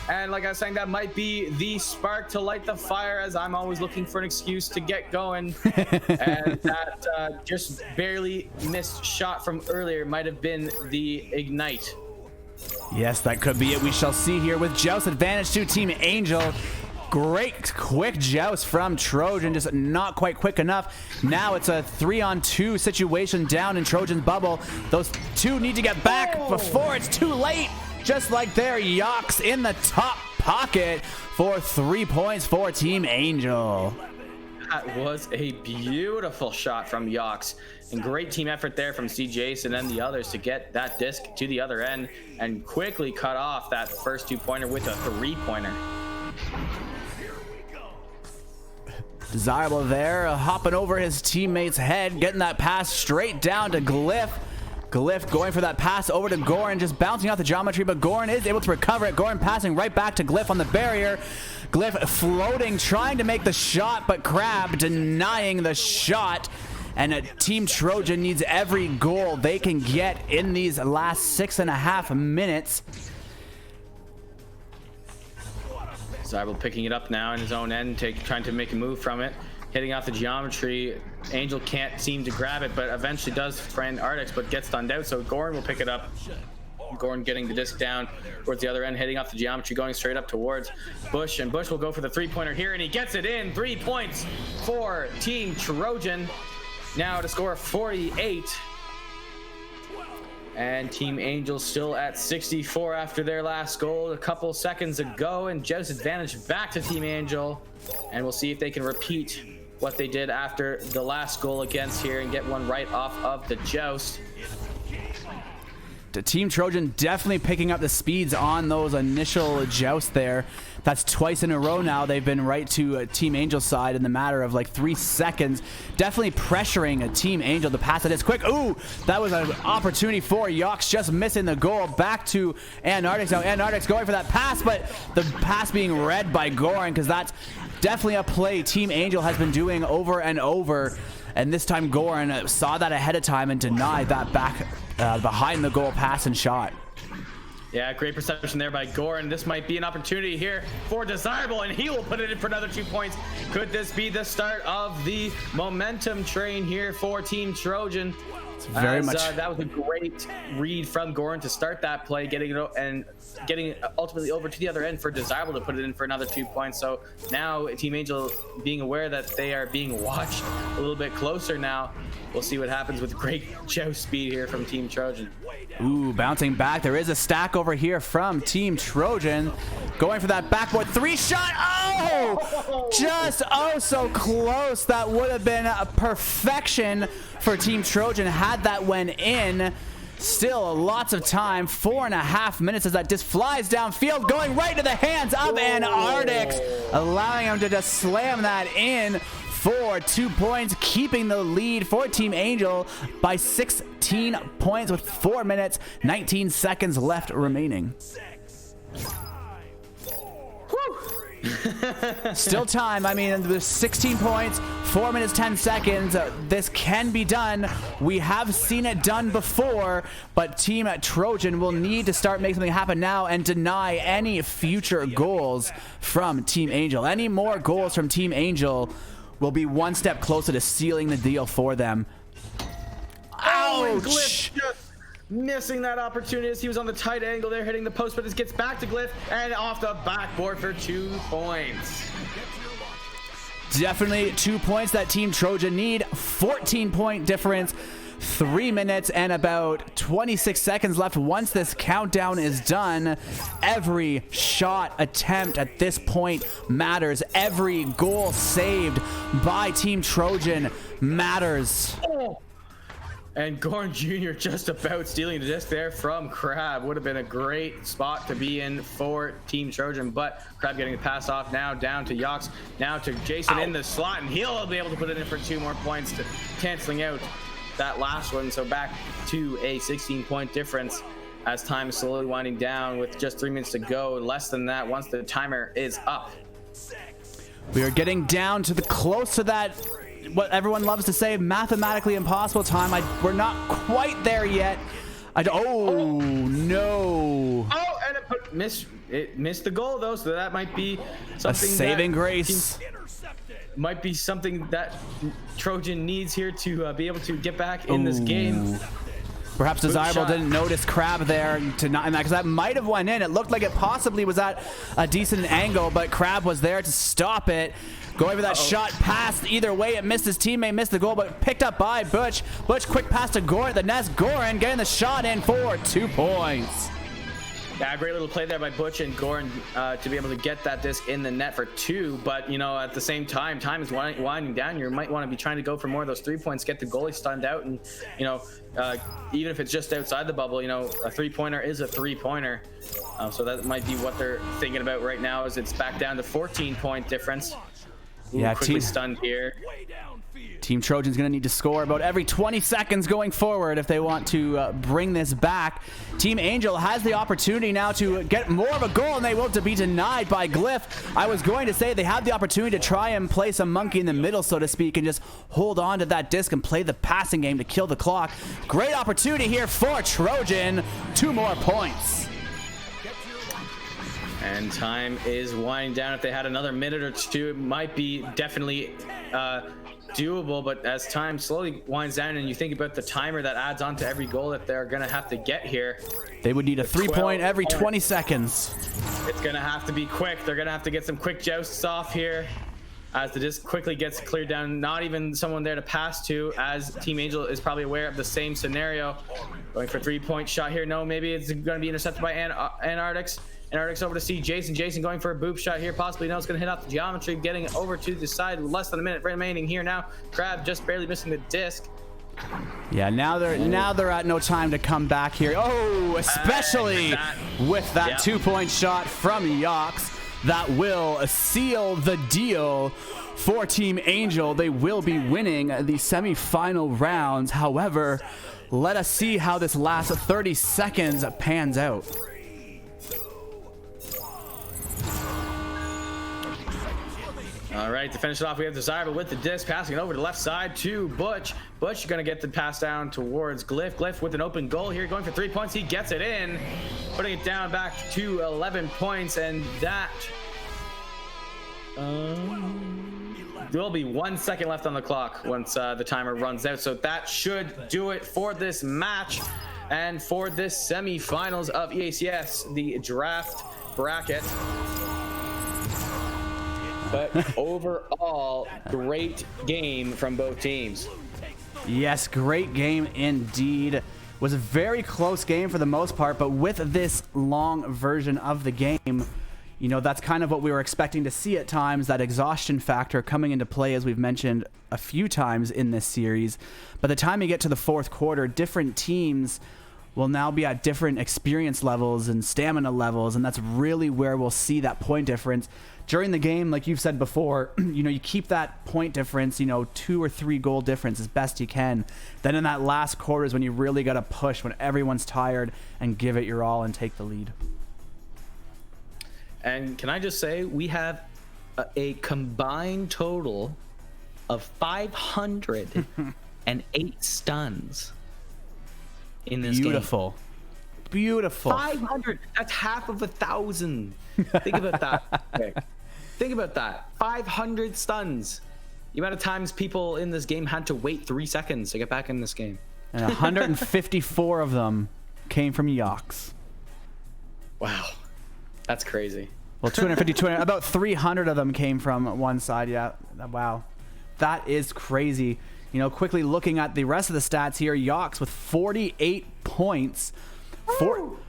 And like I was saying, that might be the spark to light the fire, as I'm always looking for an excuse to get going. And that just barely missed shot from earlier might have been the ignite. Yes, that could be it. We shall see here with joust advantage to Team Anghel. Great quick joust from Trojan, just not quite quick enough. Now it's a 3-on-2 situation down in Trojan's bubble. Those two need to get back before it's too late. Just like there, Yox in the top pocket for 3 points for Team Anghel. That was a beautiful shot from Yox. And great team effort there from CJs and then the others to get that disc to the other end and quickly cut off that first 2-pointer with a 3-pointer. Desirable there, hopping over his teammate's head, getting that pass straight down to Glyph. Glyph going for that pass over to Goran, just bouncing off the geometry, but Goran is able to recover it. Goran passing right back to Glyph on the barrier. Glyph floating, trying to make the shot, but Crab denying the shot. And Team Trojan needs every goal they can get in these last 6.5 minutes. Zybel picking it up now in his own end, trying to make a move from it. Hitting off the geometry. Anghel can't seem to grab it, but eventually does friend Artix, but gets stunned out, so Goran will pick it up. Goran getting the disc down towards the other end, hitting off the geometry, going straight up towards Bush, and Bush will go for the 3-pointer here, and he gets it in. 3 points for Team Trojan. Now to score 48. And Team Anghel still at 64 after their last goal a couple seconds ago, and joust advantage back to Team Anghel. And we'll see if they can repeat what they did after the last goal against here and get one right off of the joust. Team Trojan definitely picking up the speeds on those initial jousts there. That's twice in a row now. They've been right to Team Angel's side in the matter of like 3 seconds. Definitely pressuring Team Angel to pass it as quick. Ooh, that was an opportunity for Yox, just missing the goal. Back to Antarctics. Now Antarctics going for that pass, but the pass being read by Goran, because that's definitely a play Team Angel has been doing over and over. And this time Goran saw that ahead of time and denied that back behind the goal pass and shot. Yeah, great perception there by Goran. This might be an opportunity here for Desirable, and he will put it in for another 2 points. Could this be the start of the momentum train here for Team Trojan? It's very much. That was a great read from Goran to start that play, getting it ultimately over to the other end for Desirable to put it in for another 2 points. So now Team Angel being aware that they are being watched a little bit closer now. We'll see what happens with great joust speed here from Team Trojan. Ooh, bouncing back. There is a stack over here from Team Trojan. Going for that backboard 3 shot. Oh! Just so close. That would have been a perfection for Team Trojan had that went in. Still lots of time. 4.5 minutes as that disc flies downfield, going right to the hands of Antarctics, allowing him to just slam that in for 2 points, keeping the lead for Team Angel by 16 points with 4 minutes, 19 seconds left remaining. Still time. I mean, there's 16 points, 4 minutes, 10 seconds. This can be done. We have seen it done before, but Team Trojan will need to start making something happen now and deny any future goals from Team Angel. Any more goals from Team Angel will be one step closer to sealing the deal for them. Oh, Ouch! Glyph just missing that opportunity as he was on the tight angle there, hitting the post, but it gets back to Glyph and off the backboard for 2 points. Definitely 2 points that Team Trojan need. 14-point difference. 3 minutes and about 26 seconds left once this countdown is done. Every shot attempt at this point matters. Every goal saved by Team Trojan matters. Oh. And Goran Jr. just about stealing the disc there from Crab. Would have been a great spot to be in for Team Trojan, but Crab getting the pass off now down to Yox, now to Jason in the slot, and he'll be able to put it in for 2 more points, to canceling out that last one. So back to a 16-point difference as time is slowly winding down with just 3 minutes to go. Less than that once the timer is up. We are getting down to the close to that, what everyone loves to say, mathematically impossible time. We're not quite there yet. Oh no! Oh, and it missed the goal though, so that might be something. A saving grace. Might be something that Trojan needs here to be able to get back in this game. Perhaps Desirable didn't notice Crab there to not, because that might have went in. It looked like it possibly was at a decent angle, but Crab was there to stop it. Going for that shot, passed either way. It missed his teammate, missed the goal, but picked up by Butch. Butch, quick pass to Goran at the nest. Goran getting the shot in for 2 points. Yeah, great little play there by Butch and Goran to be able to get that disc in the net for 2. But, you know, at the same time, time is winding down. You might want to be trying to go for more of those 3 points, get the goalie stunned out. And, you know, even if it's just outside the bubble, you know, a 3-pointer is a 3-pointer. So that might be what they're thinking about right now, as it's back down to 14-point difference. Ooh, yeah, quickly stunned here. Team Trojan's going to need to score about every 20 seconds going forward if they want to bring this back. Team Angel has the opportunity now to get more of a goal, and they will be denied by Glyph. I was going to say they have the opportunity to try and play some monkey in the middle, so to speak, and just hold on to that disc and play the passing game to kill the clock. Great opportunity here for Trojan. 2 more points. And time is winding down. If they had another minute or 2, it might be definitely doable. But as time slowly winds down and you think about the timer that adds on to every goal that they're going to have to get here, they would need a 3-point every 20 seconds. It's going to have to be quick. They're going to have to get some quick jousts off here as the disc quickly gets cleared down. Not even someone there to pass to, as Team Angel is probably aware of the same scenario. Going for a 3-point shot here. No, maybe it's going to be intercepted by Antarctics. Antarctics over to see Jason. Jason going for a boop shot here. Possibly no, it's going to hit off the geometry. Getting over to the side. Less than a minute remaining here now. Crab just barely missing the disc. Yeah, now they're at no time to come back here. Oh, especially with that 2-point shot from Yox. That will seal the deal for Team Anghel. They will be winning the semifinal rounds. However, let us see how this last 30 seconds pans out. All right, to finish it off, we have Desirable with the disc, passing it over to the left side to Butch. Butch, you're going to get the pass down towards Glyph. Glyph with an open goal here, going for 3 points. He gets it in, putting it down back to 11 points, and that there will be 1 second left on the clock once the timer runs out. So that should do it for this match and for this semifinals of EACS, the draft bracket. But overall, great game from both teams. Yes, great game indeed. Was a very close game for the most part, but with this long version of the game, you know, that's kind of what we were expecting to see at times, that exhaustion factor coming into play, as we've mentioned a few times in this series. By the time you get to the fourth quarter, different teams will now be at different experience levels and stamina levels, and that's really where we'll see that point difference. During the game, like you've said before, you know, you keep that point difference, you know, 2 or 3 goal difference as best you can. Then in that last quarter is when you really got to push, when everyone's tired, and give it your all and take the lead. And can I just say, we have a combined total of 508 stuns in this game. Beautiful. 500. That's half of 1,000. Think about that. Okay. Think about that. 500 stuns. The amount of times people in this game had to wait 3 seconds to get back in this game. And 154 of them came from Yox. Wow. That's crazy. Well, 250, about 300 of them came from one side. Yeah. Wow. That is crazy. You know, quickly looking at the rest of the stats here, Yox with 48 points.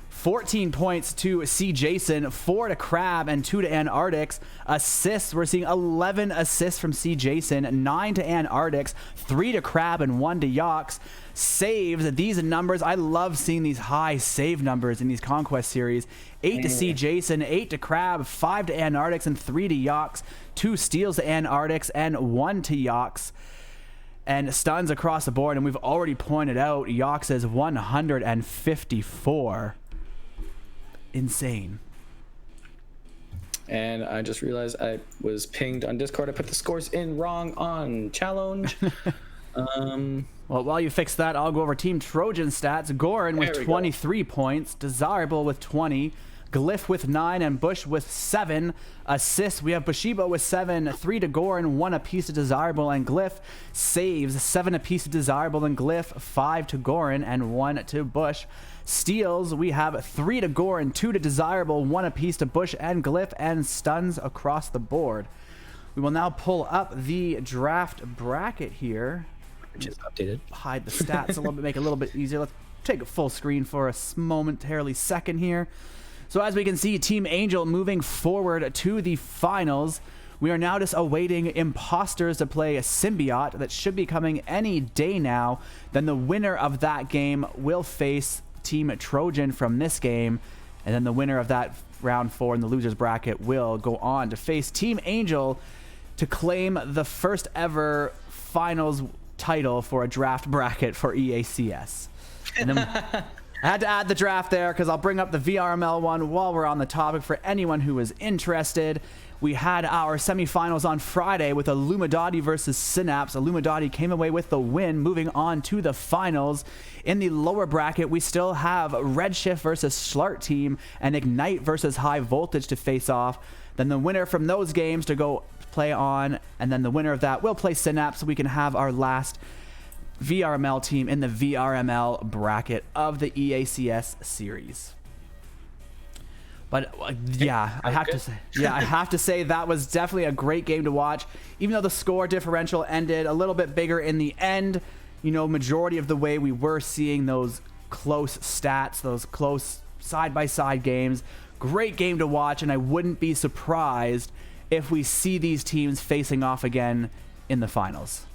14 points to C. Jason, 4 to Crab, and 2 to Antarctics. Assists, we're seeing 11 assists from C. Jason, 9 to Antarctics, 3 to Crab, and 1 to Yox. Saves, these numbers, I love seeing these high save numbers in these Conquest series. 8 to C. Jason, 8 to Crab, 5 to Antarctics, and 3 to Yox. 2 steals to Antarctics, and 1 to Yox. And stuns across the board, and we've already pointed out Yox is 154. Insane. And I just realized I was pinged on Discord. I put the scores in wrong on challenge. Well, while you fix that, I'll go over Team Trojan stats. Goran with 23 points, Desirable with 20, Glyph with 9, and Bush with 7 assists. We have Bushiba with 7, 3 to Goran, 1 apiece to Desirable and Glyph. Saves, 7 apiece to Desirable and Glyph, 5 to Goran, and 1 to Bush. Steals, we have 3 to Goran, 2 to Desirable, 1 apiece to Bush and Glyph, and stuns across the board. We will now pull up the draft bracket here. Which is updated. Hide the stats a little bit, make it a little bit easier. Let's take a full screen for a momentarily second here. So as we can see, Team Anghel moving forward to the finals. We are now just awaiting Imposters to play a Symbiote that should be coming any day now. Then the winner of that game will face Team Trojan from this game. And then the winner of that round 4 in the losers bracket will go on to face Team Anghel to claim the first ever finals title for a draft bracket for EACS. And then I had to add the draft there because I'll bring up the VRML one while we're on the topic for anyone who is interested. We had our semifinals on Friday with Illuminati versus Synapse. Illuminati came away with the win, moving on to the finals. In the lower bracket, we still have Redshift versus Schlart team and Ignite versus High Voltage to face off. Then the winner from those games to go play on, and then the winner of that will play Synapse, so we can have our last VRML team in the VRML bracket of the EACS series. But yeah, I have to say that was definitely a great game to watch. Even though the score differential ended a little bit bigger in the end, you know, majority of the way we were seeing those close stats, those close side-by-side games. Great game to watch, and I wouldn't be surprised if we see these teams facing off again in the finals.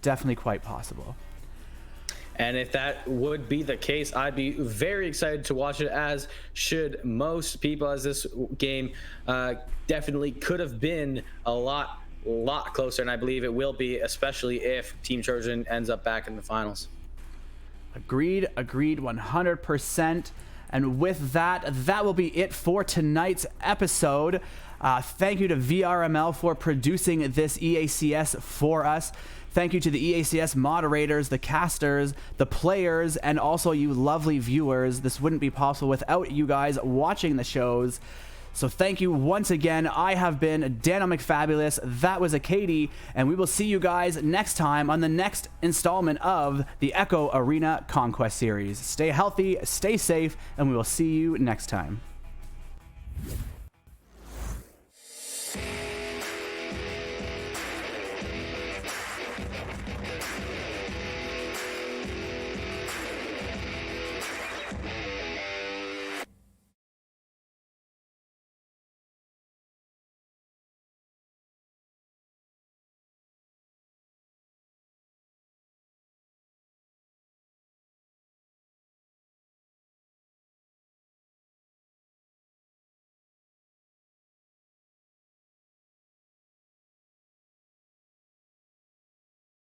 Definitely quite possible. And if that would be the case, I'd be very excited to watch it, as should most people, as this game definitely could have been a lot closer, and I believe it will be, especially if Team Trojan ends up back in the finals. Agreed 100%. And with that, that will be it for tonight's episode. Thank you to VRML for producing this EACS for us. Thank you to the EACS moderators, the casters, the players, and also you lovely viewers. This wouldn't be possible without you guys watching the shows. So thank you once again. I have been Dano McFabulous. That was Katie, and we will see you guys next time on the next installment of the Echo Arena Conquest series. Stay healthy, stay safe, and we will see you next time.